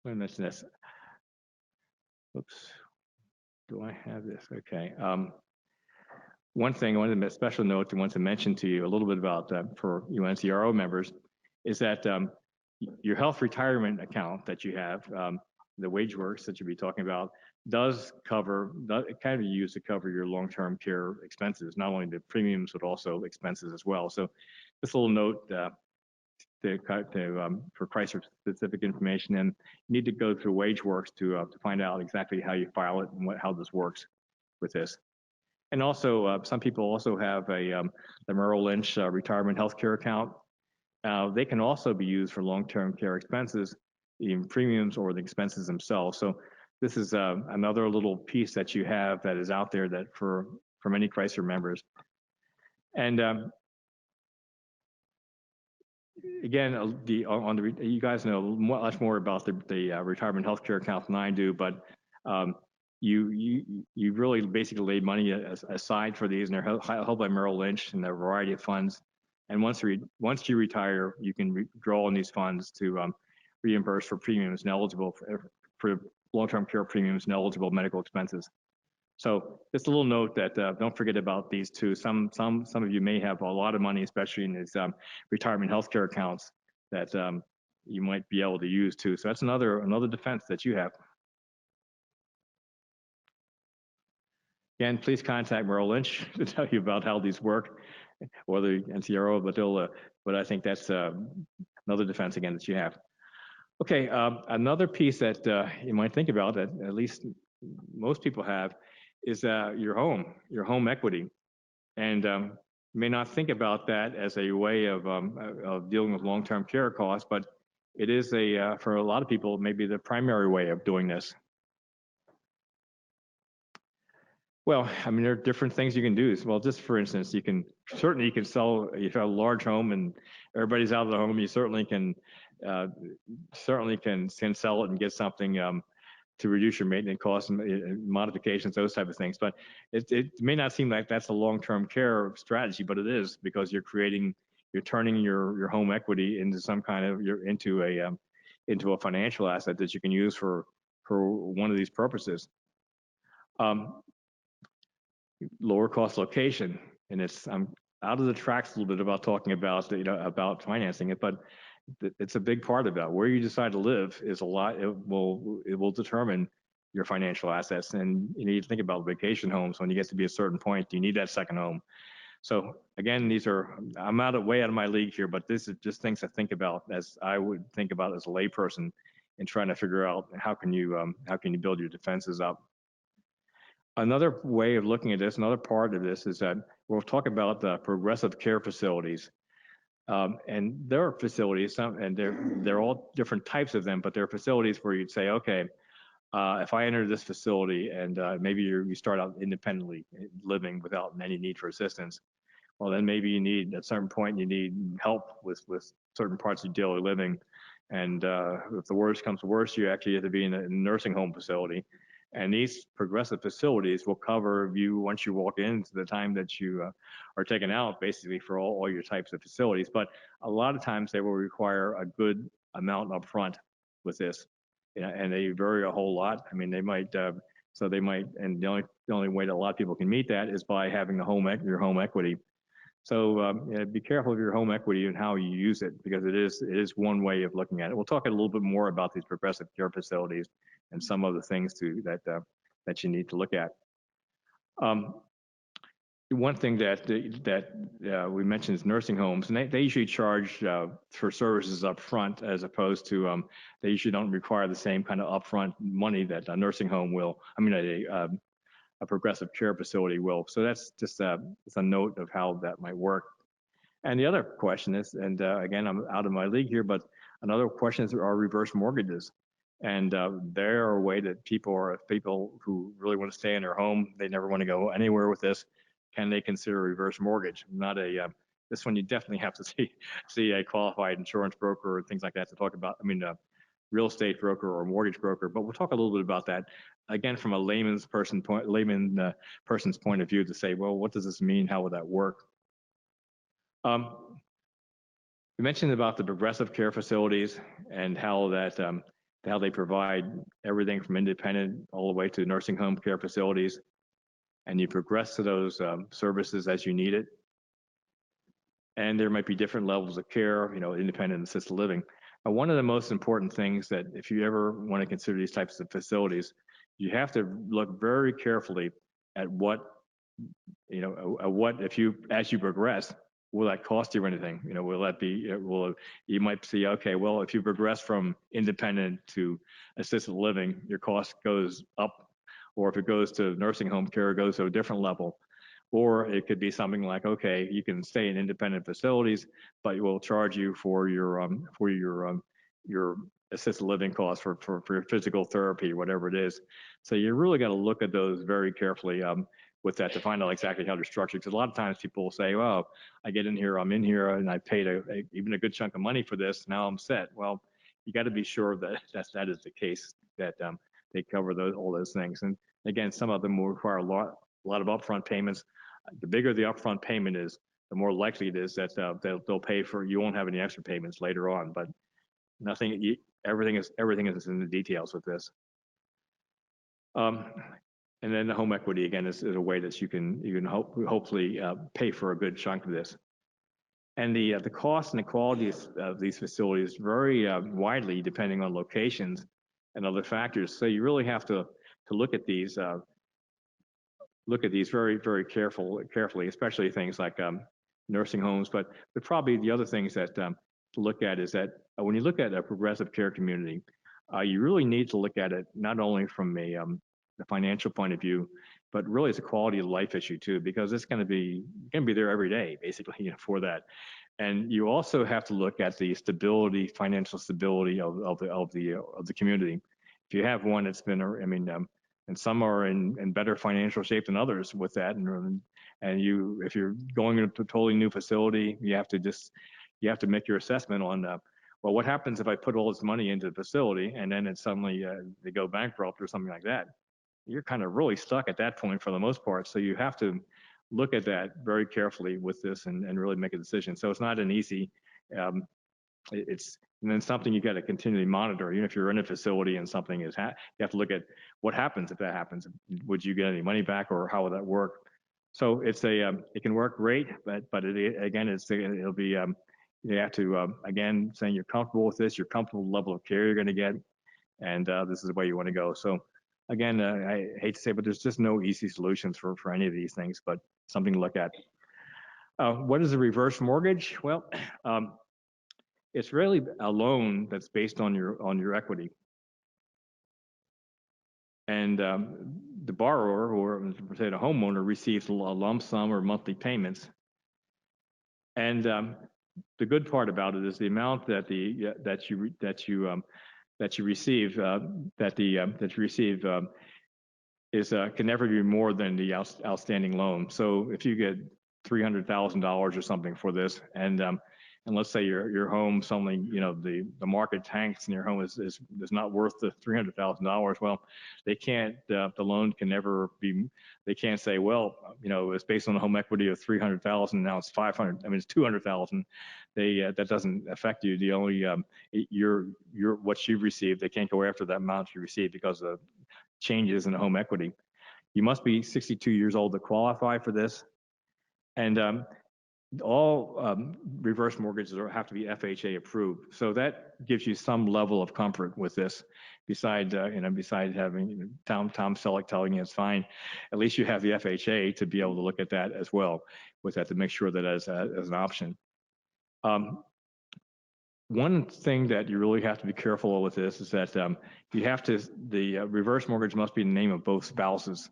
let me mention this. Oops, do I have this? Okay. One thing I wanted to make a special note I want to mention to you a little bit about for you NCRO members is that your health retirement account that you have, the WageWorks that you'll be talking about, it can be used to cover your long-term care expenses, not only the premiums, but also expenses as well. So just a little note for crisis-specific information, and you need to go through WageWorks to find out exactly how you file it and how this works with this. And also, some people also have the Merrill Lynch retirement healthcare account. They can also be used for long-term care expenses, even premiums or the expenses themselves. So this is another little piece that you have that is out there that for many Chrysler members. And again, you guys know much more about the retirement healthcare account than I do, but you really basically laid money aside for these, and they're held by Merrill Lynch and a variety of funds. And once you retire, you can draw on these funds to reimburse for premiums and eligible for long-term care premiums and eligible medical expenses. So just a little note that don't forget about these two. Some of you may have a lot of money, especially in these retirement healthcare accounts that you might be able to use too. So that's another defense that you have. Again, please contact Merrill Lynch to tell you about how these work, or the NCRO, but I think that's another defense again that you have. Okay, another piece that you might think about, that at least most people have, is your home equity. And you may not think about that as a way of dealing with long-term care costs, but it is for a lot of people, maybe the primary way of doing this. Well, I mean, there are different things you can do. Well, just for instance, you can sell, if you have a large home and everybody's out of the home, you certainly can sell it and get something to reduce your maintenance costs and modifications, those type of things. But it may not seem like that's a long-term care strategy, but it is, because you're turning your home equity into some kind of, into a financial asset that you can use for one of these purposes. Lower cost location, and I'm out of the tracks a little bit about talking about about financing it, but it's a big part of that. Where you decide to live is a lot. It will determine your financial assets, and you need to think about vacation homes. When you get to be a certain point, you need that second home. So again, I'm way out of my league here, but this is just things to think about, as I would think about as a layperson in trying to figure out how can you build your defenses up. Another way of looking at this, another part of this, is that we'll talk about the progressive care facilities. And there are facilities, and they're all different types of them, but there are facilities where you'd say, okay, if I enter this facility and maybe you start out independently living without any need for assistance, well, then maybe at certain point, you need help with certain parts of your daily living. And if the worst comes to worst, you actually have to be in a nursing home facility. And these progressive facilities will cover you once you walk in to the time that you are taken out, basically, for all your types of facilities. But a lot of times they will require a good amount up front with this, and they vary a whole lot. I mean, they might, and the only way that a lot of people can meet that is by having your home equity. So be careful of your home equity and how you use it, because it is one way of looking at it. We'll talk a little bit more about these progressive care facilities and some other things too that you need to look at. one thing that we mentioned is nursing homes, and they usually charge for services up front, as opposed to they usually don't require the same kind of upfront money that a nursing home will. I mean, a progressive care facility will. So that's just it's a note of how that might work. And the other question is, and again, I'm out of my league here, but another question is, are reverse mortgages. And they're a way that people who really want to stay in their home, they never want to go anywhere with this. Can they consider a reverse mortgage? Not a this one you definitely have to see a qualified insurance broker or things like that to talk about. I mean, real estate broker or mortgage broker. But we'll talk a little bit about that again from a layman's person's point of view to say, well, what does this mean? How would that work? We mentioned about the progressive care facilities and how that how they provide everything from independent all the way to nursing home care facilities, and you progress to those services as you need it. And there might be different levels of care, you know, independent and assisted living. And one of the most important things that if you ever want to consider these types of facilities, you have to look very carefully at what, you know, if you, as you progress, will that cost you anything? You know, will that be, you might see, okay, well, if you progress from independent to assisted living, your cost goes up, or if it goes to nursing home care, it goes to a different level. Or it could be something like, okay, you can stay in independent facilities, but we'll charge you for your assisted living costs for your physical therapy, whatever it is. So you really got to look at those very carefully with that to find out exactly how they're structured. Because a lot of times people will say, well, I get in here, I'm in here, and I paid even a good chunk of money for this. Now I'm set. Well, you got to be sure that that is the case, that they cover all those things. And again, some of them will require a lot of upfront payments. The bigger the upfront payment is, the more likely it is that they'll pay for, you won't have any extra payments later on. But everything is in the details with this. And then the home equity, again, is a way that you can hopefully pay for a good chunk of this. And the cost and the quality of these facilities vary widely depending on locations and other factors. So you really have to look at these very, very carefully, especially things like nursing homes. But probably the other things that to look at is that when you look at a progressive care community, you really need to look at it not only from the financial point of view, but really it's a quality of life issue too, because it's going to be there every day, basically, you know, for that. And you also have to look at the stability, financial stability of the community. If you have one that's been, I mean, and some are in better financial shape than others with that, and if you're going into a totally new facility, you have to make your assessment on well, what happens if I put all this money into the facility and then suddenly they go bankrupt or something like that? You're kind of really stuck at that point for the most part. So you have to look at that very carefully with this and really make a decision. So it's not an easy, and then something you got to continually monitor. Even if you're in a facility and something you have to look at what happens if that happens. Would you get any money back, or how would that work? So it can work great, but it'll be, you have to, again, saying you're comfortable with this, you're comfortable with the level of care you're going to get, and this is the way you want to go. So again, I hate to say, but there's just no easy solutions for any of these things, but something to look at. What is a reverse mortgage? Well, it's really a loan that's based on your equity. And the borrower, or say the homeowner, receives a lump sum or monthly payments. And the good part about it is the amount that you receive can never be more than the outstanding loan. So if you get $300,000 or something for this, and let's say your home suddenly, you know, the market tanks and your home is not worth the $300,000. Well, they can't, the loan can never be, they can't say, well, you know, it's based on a home equity of 300,000, now it's 500, I mean, it's 200,000. That doesn't affect you. The only, what you received, they can't go after that amount you received because of changes in the home equity. You must be 62 years old to qualify for this. And all reverse mortgages have to be FHA approved. So that gives you some level of comfort with this. Besides having Tom Selleck telling you it's fine, at least you have the FHA to be able to look at that as well, with that to make sure that as an option. One thing that you really have to be careful with this is that the reverse mortgage must be in the name of both spouses,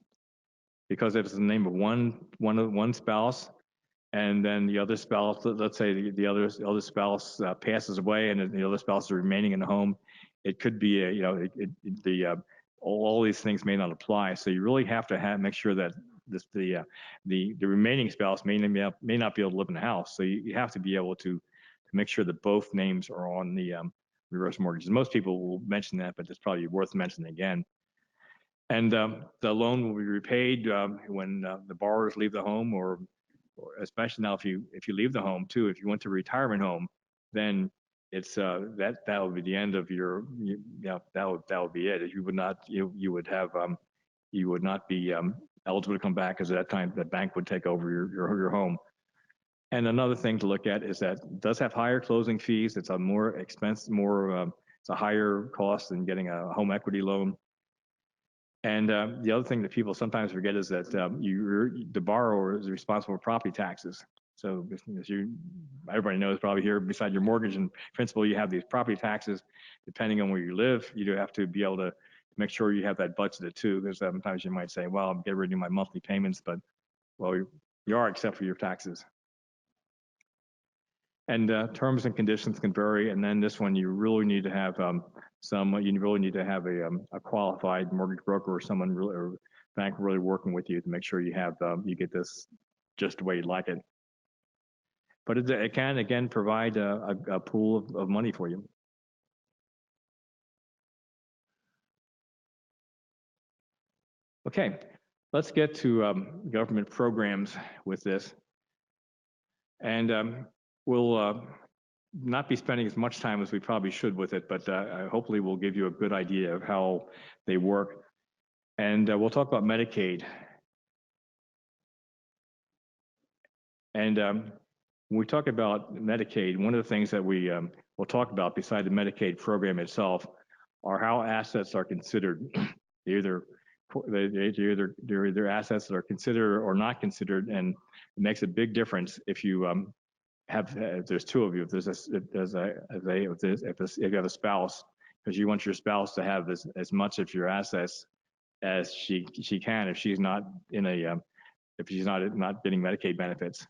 because if it's in the name of one spouse, and then the other spouse, let's say the other spouse passes away, and the other spouse is remaining in the home, it could be all these things may not apply. So you really have to make sure that the remaining spouse may not be able to live in the house. So you have to be able to make sure that both names are on the reverse mortgages. Most people will mention that, but it's probably worth mentioning again. And the loan will be repaid when the borrowers leave the home, or especially now if you leave the home too. If you went to a retirement home, then it's that would be the end of your that would be it. You would not be eligible to come back, because at that time the bank would take over your home. And another thing to look at is that it does have higher closing fees. It's a more expensive, it's a higher cost than getting a home equity loan. And the other thing that people sometimes forget is that the borrower is responsible for property taxes. So as everybody knows probably here, beside your mortgage and principal, you have these property taxes. Depending on where you live, you do have to be able to make sure you have that budgeted too. Because sometimes you might say, well, I'm getting rid of my monthly payments, but well, you are, except for your taxes. And terms and conditions can vary. And then this one, you really need to have a qualified mortgage broker or someone or bank really working with you to make sure you get this just the way you'd like it. But it can again provide a pool of money for you. Okay, let's get to government programs with this. And we'll not be spending as much time as we probably should with it, but hopefully we'll give you a good idea of how they work. And we'll talk about Medicaid. And when we talk about Medicaid, one of the things that we will talk about beside the Medicaid program itself are how assets are considered. They're either assets that are considered or not considered, and it makes a big difference if you if there's two of you, if you have a spouse, because you want your spouse to have as much of your assets as she can if she's not not getting Medicaid benefits.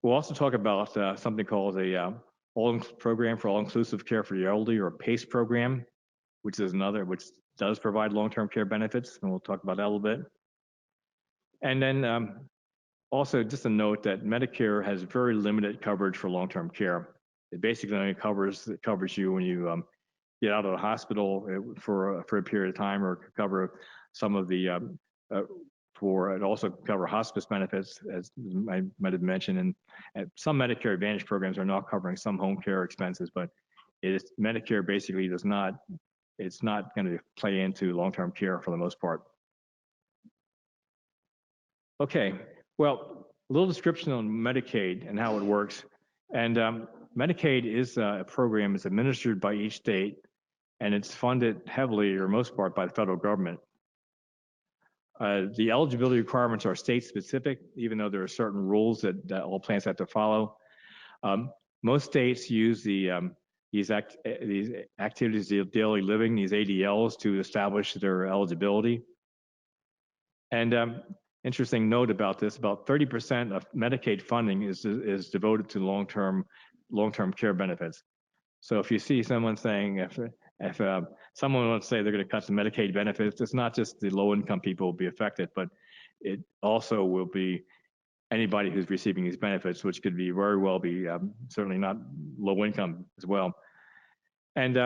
We'll also talk about something called a program for all-inclusive care for the elderly, or PACE program, which does provide long-term care benefits, and we'll talk about that a little bit. And then also, just a note that Medicare has very limited coverage for long-term care. It basically only covers you when you get out of the hospital for a period of time, or cover some of the it also cover hospice benefits, as I might have mentioned, and some Medicare Advantage programs are not covering some home care expenses, but Medicare basically it's not going to play into long-term care for the most part. Okay, well, a little description on Medicaid and how it works. And Medicaid is a program that's administered by each state, and it's funded heavily, or most part, by the federal government. The eligibility requirements are state specific, even though there are certain rules that all plans have to follow. Most states use these activities of daily living, these ADLs, to establish their eligibility. And interesting note about this: about 30% of Medicaid funding is devoted to long-term care benefits. So if you see someone saying, if someone wants to say they're going to cut some Medicaid benefits, it's not just the low-income people will be affected, but it also will be anybody who's receiving these benefits, which could be very well be certainly not low income as well. And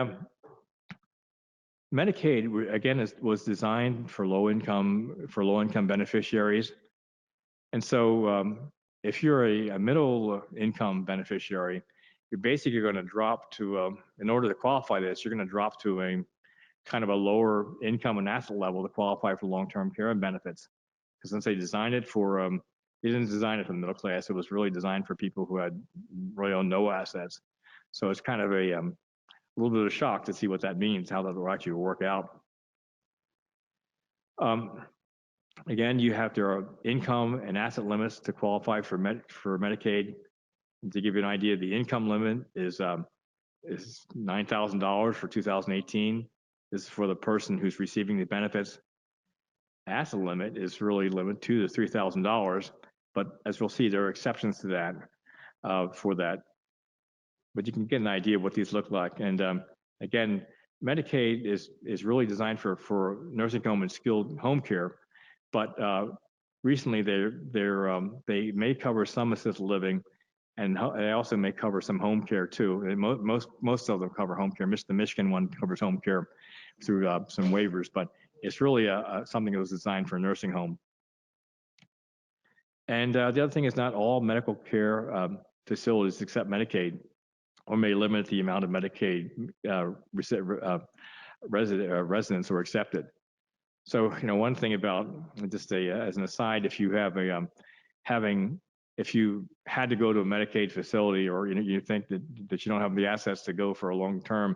Medicaid, again, was designed for low income beneficiaries. And so if you're a middle income beneficiary, you're basically going to drop to, in order to qualify this, you're going to drop to a kind of a lower income and asset level to qualify for long-term care benefits. Because since they designed it for, he didn't design it for the middle class. It was really designed for people who had really no assets. So it's kind of a little bit of a shock to see what that means, how that will actually work out. Again, you have their income and asset limits to qualify for Medicaid. To give you an idea, the income limit is $9,000 for 2018. This is for the person who's receiving the benefits. Asset limit is really limited to the $3,000, but as we'll see, there are exceptions to that for that. But you can get an idea of what these look like. And again, Medicaid is really designed for nursing home and skilled home care, but recently they may cover some assisted living, and they also may cover some home care too. And most of them cover home care. The Michigan one covers home care through some waivers, but it's really something that was designed for a nursing home. And the other thing is not all medical care facilities accept Medicaid, or may limit the amount of Medicaid residents are accepted. So, one thing about just as an aside, if you have if you had to go to a Medicaid facility, or you think that you don't have the assets to go for a long term,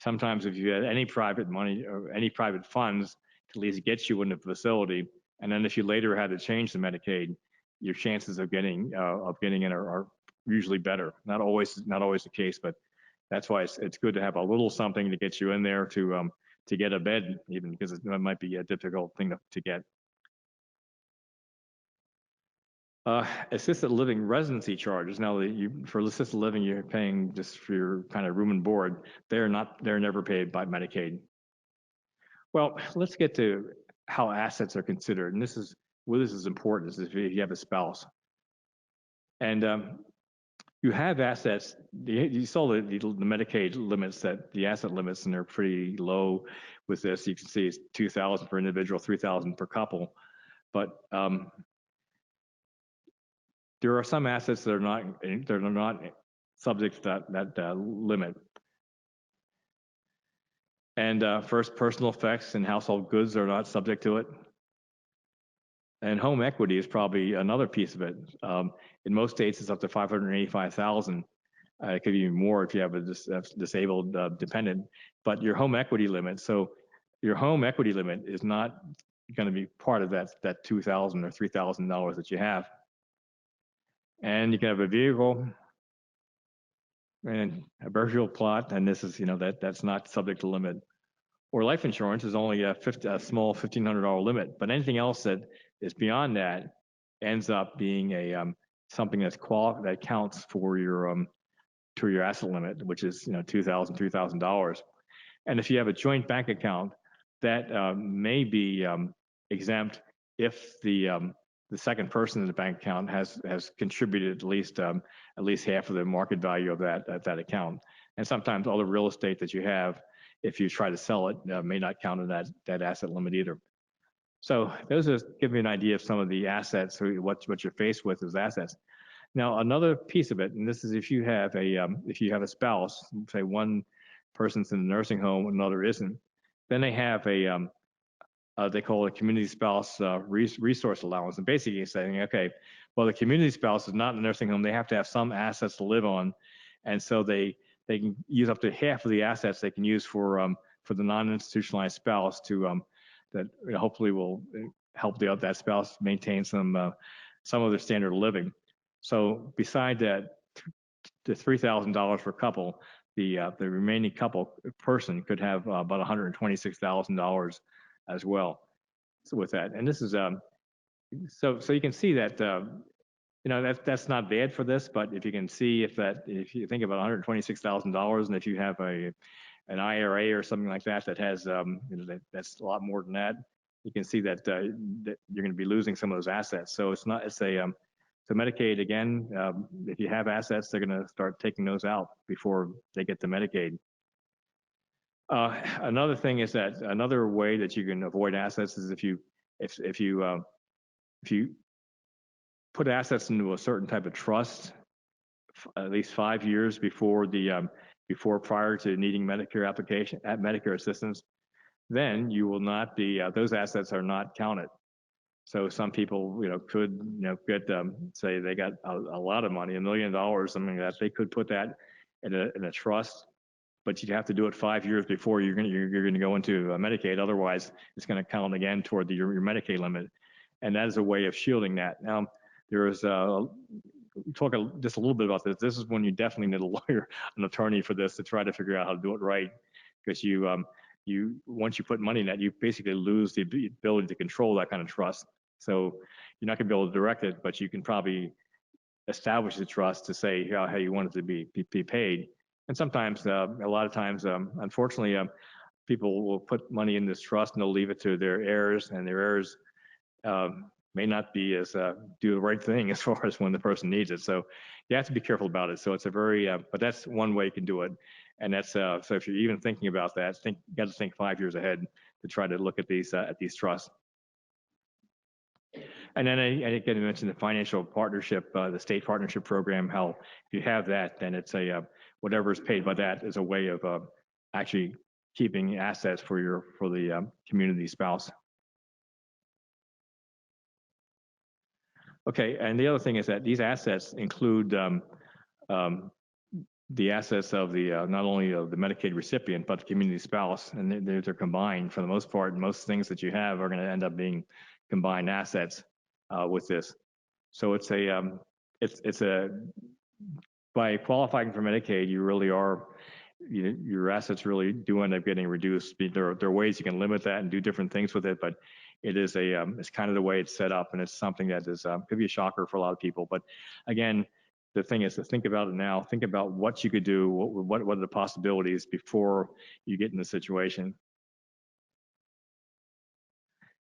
sometimes if you had any private money or any private funds, at least get you in the facility, and then if you later had to change the Medicaid, your chances of getting in are usually better. Not always the case, but that's why it's good to have a little something to get you in there to get a bed, even because it might be a difficult thing to get. Assisted living residency charges. Now, for assisted living, you're paying just for your kind of room and board. They're never paid by Medicaid. Well, let's get to how assets are considered, and this is important. Is if you have a spouse, and you have assets. You saw the Medicaid limits, that the asset limits, and they're pretty low with this. You can see it's $2,000 per individual, $3,000 per couple, but there are some assets that are not subject to that limit. And first, personal effects and household goods are not subject to it. And home equity is probably another piece of it. In most states, it's up to $585,000. It could be even more if you have a disabled dependent. But your home equity limit, is not going to be part of that $2,000 or $3,000 that you have. And you can have a vehicle and a burial plot, and this is that's not subject to limit. Or life insurance is only a small $1,500 limit, but anything else that is beyond that ends up being something that counts for your to your asset limit, which is $2,000, $3,000. And if you have a joint bank account, that may be exempt if the second person in the bank account has contributed at least half of the market value of that account. And sometimes all the real estate that you have, if you try to sell it, may not count in that asset limit either. So those give me an idea of some of the assets, what you're faced with as assets. Now, another piece of it, and this is if you have a spouse, say one person's in a nursing home, another isn't, then they have they call it a community spouse resource allowance. And basically saying, okay, well, the community spouse is not in a nursing home. They have to have some assets to live on. And so they can use up to half of the assets they can use for the non-institutionalized spouse that hopefully will help that spouse maintain some of their standard of living. So beside that, the $3,000 per couple, the remaining person could have about $126,000 as well. So with that, and this is so you can see that that's not bad for this, but if you can see if you think about $126,000, and if you have an IRA or something like that has that's a lot more than that, you can see that you're going to be losing some of those assets. So so Medicaid, again, if you have assets, they're going to start taking those out before they get to Medicaid. Another thing is that another way that you can avoid assets is if you put assets into a certain type of trust, at least 5 years before prior to needing Medicare assistance, then you will not be those assets are not counted. So some people, could, get, say they got a lot of money, $1 million, something like that. They could put that in a trust, but you'd have to do it 5 years before you're going to go into Medicaid. Otherwise, it's going to count again toward your Medicaid limit. And that is a way of shielding that. Now, there is talk just a little bit about this. This is when you definitely need a lawyer, an attorney for this to try to figure out how to do it right, because once you put money in that, you basically lose the ability to control that kind of trust. So you're not going to be able to direct it, but you can probably establish the trust to say how you want it to be paid. And sometimes, a lot of times, unfortunately, people will put money in this trust and they'll leave it to their heirs, and their heirs may not be as do the right thing as far as when the person needs it. So you have to be careful about it. So it's a very, but that's one way you can do it. And that's so if you're even thinking about that, you got to think 5 years ahead to try to look at these trusts. And then I again mentioned the financial partnership, the state partnership program. How if you have that, then it's whatever is paid by that is a way of actually keeping assets for the community spouse. Okay, and the other thing is that these assets include the assets of the not only of the Medicaid recipient but the community spouse, and they're combined for the most part. Most things that you have are going to end up being combined assets with this. So it's a by qualifying for Medicaid, you really are your assets really do end up getting reduced. There are ways you can limit that and do different things with it, but it is it's kind of the way it's set up, and it's something that is could be a shocker for a lot of people. But again, the thing is to think about it now. Think about what you could do. What are the possibilities before you get in the situation?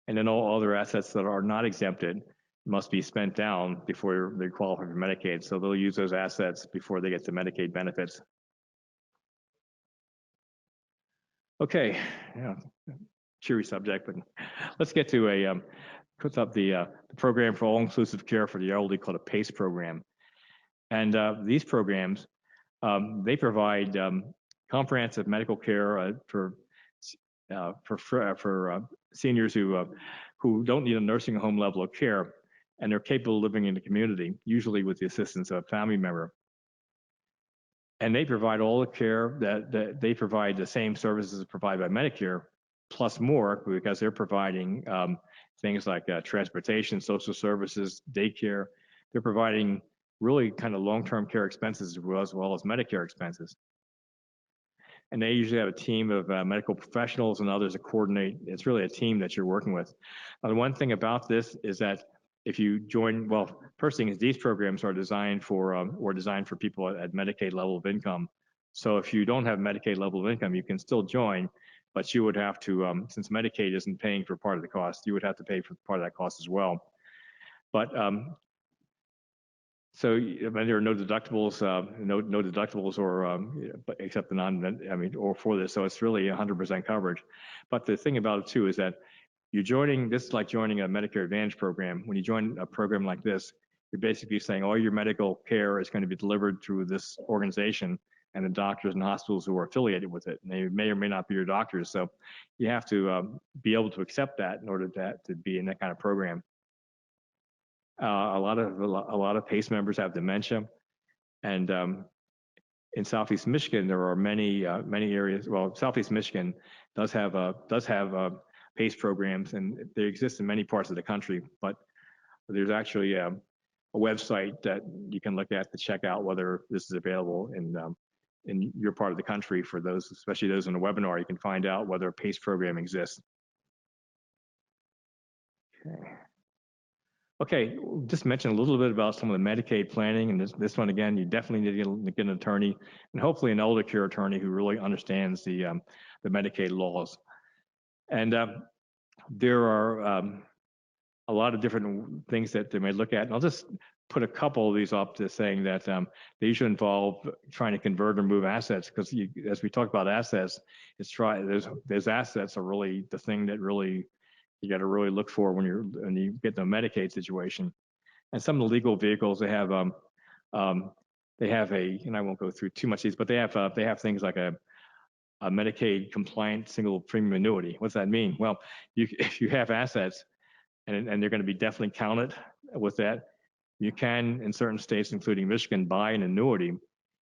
And then all other assets that are not exempted must be spent down before they qualify for Medicaid. So they'll use those assets before they get to Medicaid benefits. Okay, yeah, cheery subject, but let's get to puts up the program for all-inclusive care for the elderly called a PACE program. And these programs, they provide comprehensive medical care for seniors who don't need a nursing home level of care, and they're capable of living in the community, usually with the assistance of a family member. And they provide all the care that they provide the same services provided by Medicare, plus more, because they're providing things like transportation, social services, daycare. They're providing really kind of long-term care expenses as well as Medicare expenses. And they usually have a team of medical professionals and others that coordinate. It's really a team that you're working with. Now, the one thing about this is that if you join, well, first thing is these programs are designed for people at Medicaid level of income. So if you don't have Medicaid level of income, you can still join, but you would have to, since Medicaid isn't paying for part of the cost, you would have to pay for part of that cost as well. But so there are no deductibles, no deductibles, or except the or for this. So it's really 100% coverage. But the thing about it too is that you're joining. This is like joining a Medicare Advantage program. When you join a program like this, you're basically saying all your medical care is going to be delivered through this organization and the doctors and hospitals who are affiliated with it. And they may or may not be your doctors. So you have to be able to accept that in order to be in that kind of program. A lot of PACE members have dementia, and in Southeast Michigan there are many areas. Well, Southeast Michigan does have PACE programs, and they exist in many parts of the country. But there's actually a website that you can look at to check out whether this is available in your part of the country. For those, especially those in the webinar, you can find out whether a PACE program exists. Okay, just mention a little bit about some of the Medicaid planning, and this one again, you definitely need to get an attorney, and hopefully an elder care attorney who really understands the Medicaid laws. And there are a lot of different things that they may look at, and I'll just put a couple of these up to saying that they usually involve trying to convert or move assets, because as we talk about assets, those assets are really the thing that really you got to really look for when you get the Medicaid situation. And some of the legal vehicles they have and I won't go through too much of these, but they have things like a Medicaid compliant single premium annuity. What's that mean? Well, if you have assets and they're going to be definitely counted with that. You can, in certain states, including Michigan, buy an annuity,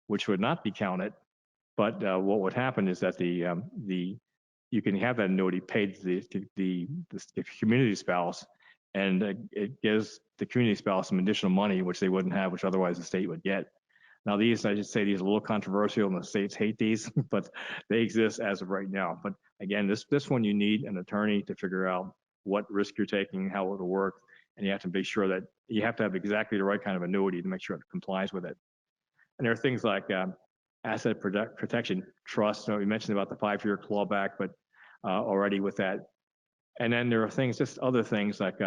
which would not be counted. But what would happen is that you can have that annuity paid to the community spouse, and it gives the community spouse some additional money, which they wouldn't have, which otherwise the state would get. Now, I should say these are a little controversial, and the states hate these, but they exist as of right now. But again, this one you need an attorney to figure out what risk you're taking, how it'll work, and you have to be sure that you have to have exactly the right kind of annuity to make sure it complies with it. And there are things like asset protection trust. So we mentioned about the 5-year clawback, but already with that. And then there are things, just other things like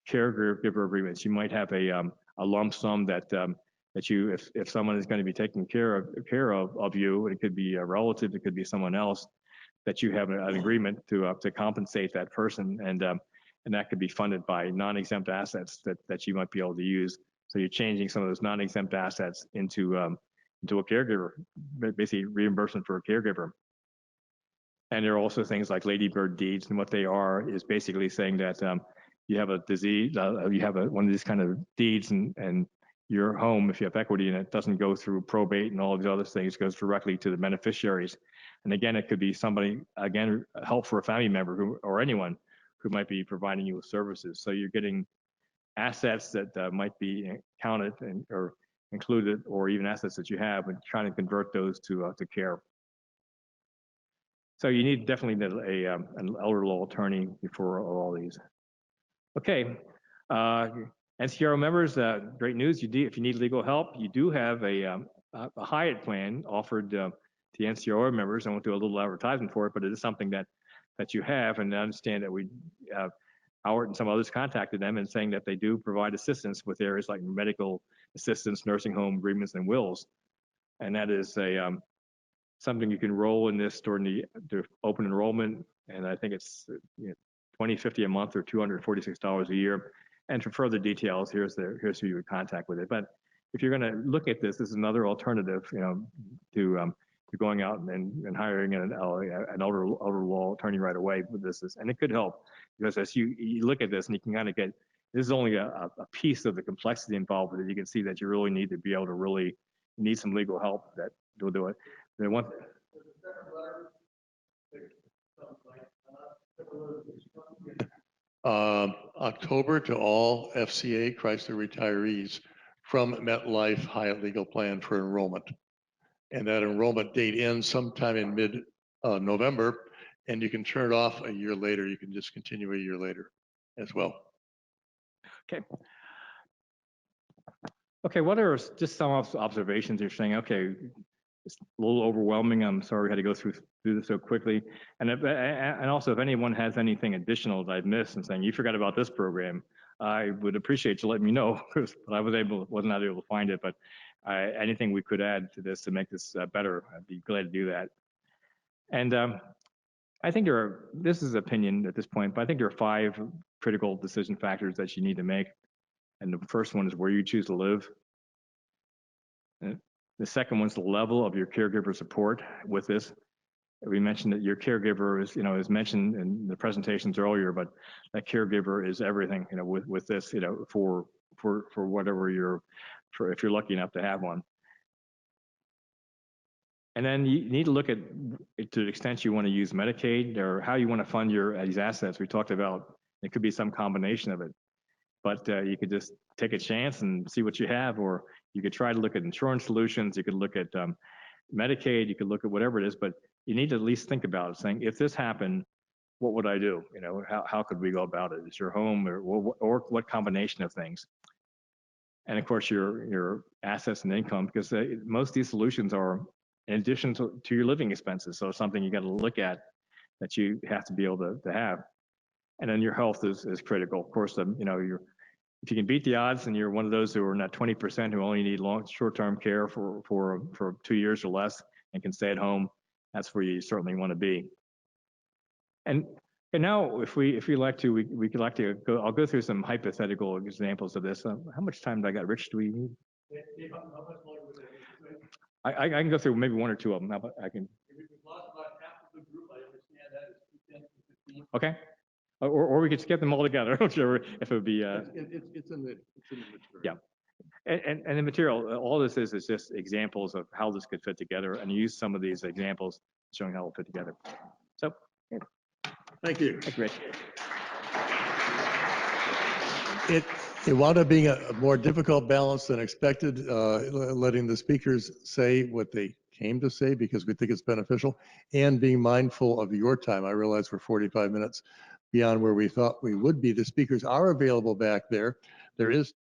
caregiver agreements. You might have a lump sum that you, if someone is going to be taking care of you, it could be a relative, it could be someone else, that you have an agreement to compensate that person, and that could be funded by non-exempt assets that you might be able to use. So you're changing some of those non-exempt assets into a caregiver, basically reimbursement for a caregiver. And there are also things like ladybird deeds, and what they are is basically saying that you have a disease, you have one of these kind of deeds, and your home, if you have equity in it, doesn't go through probate and all these other things, goes directly to the beneficiaries. And again, it could be somebody, again, help for a family member or anyone who might be providing you with services. So you're getting assets that might be counted or included, or even assets that you have, and trying to convert those to care. So you definitely need an elder law attorney for all these. Okay, NCRO members, great news. If you need legal help, you do have a Hyatt plan offered to NCRO members. I won't do a little advertisement for it, but it is something that you have, and I understand that Howard and some others contacted them and saying that they do provide assistance with areas like medical assistance, nursing home agreements, and wills. And that is something you can roll in this during the open enrollment, and I think it's $20.50 a month or $246 a year. And for further details, here's who you would contact with it. But if you're going to look at this is another alternative, to going out and hiring an elder law attorney right away with this. And it could help, because as you look at this and you can kind of get, this is only a piece of the complexity involved with it. You can see that you really need to be able to really need some legal help that will do it. They want. October to all FCA Chrysler retirees from MetLife Hyatt Legal Plan for enrollment. And that enrollment date ends sometime in mid-November, and you can turn it off a year later. You can just continue a year later as well. Okay. Okay, what are just some observations you're saying? Okay, it's a little overwhelming. I'm sorry we had to go through this so quickly. And also, if anyone has anything additional that I've missed and saying you forgot about this program, I would appreciate you letting me know. But I was not able to find it. But anything we could add to this to make this better, I'd be glad to do that. And I think this is opinion at this point, but I think there are 5 critical decision factors that you need to make. And the first one is where you choose to live. The second one's the level of your caregiver support with this. We mentioned that your caregiver is mentioned in the presentations earlier, but that caregiver is everything, with this, for whatever if you're lucky enough to have one. And then you need to look at, to the extent you want to use Medicaid or how you want to fund these assets. We talked about, it could be some combination of it, but you could just take a chance and see what you have, or you could try to look at insurance solutions. You could look at Medicaid. You could look at whatever it is, but you need to at least think about it, saying, if this happened, what would I do? How could we go about it? Is your home or what combination of things? And of course, your assets and income, because most of these solutions are in addition to your living expenses. So it's something you got to look at that you have to be able to have. And then your health is critical. Of course, if you can beat the odds and you're one of those who are in that 20% who only need short-term care for 2 years or less and can stay at home, that's where you certainly want to be. And now, if we like to, we could like to go. I'll go through some hypothetical examples of this. How much time do I got, Rich? Do we need? I can go through maybe 1 or 2 of them. I can. If we've lost about half of the group, I understand that. Okay. or we could skip them all together. I'm not sure if it would be, It's in the material. yeah. And the material, all this is just examples of how this could fit together, and use some of these examples showing how it'll fit together. So, yeah. Thank you. Thank you, Rich. It wound up being a more difficult balance than expected, letting the speakers say what they came to say because we think it's beneficial, and being mindful of your time. I realize we're 45 minutes beyond where we thought we would be. The speakers are available back there. There is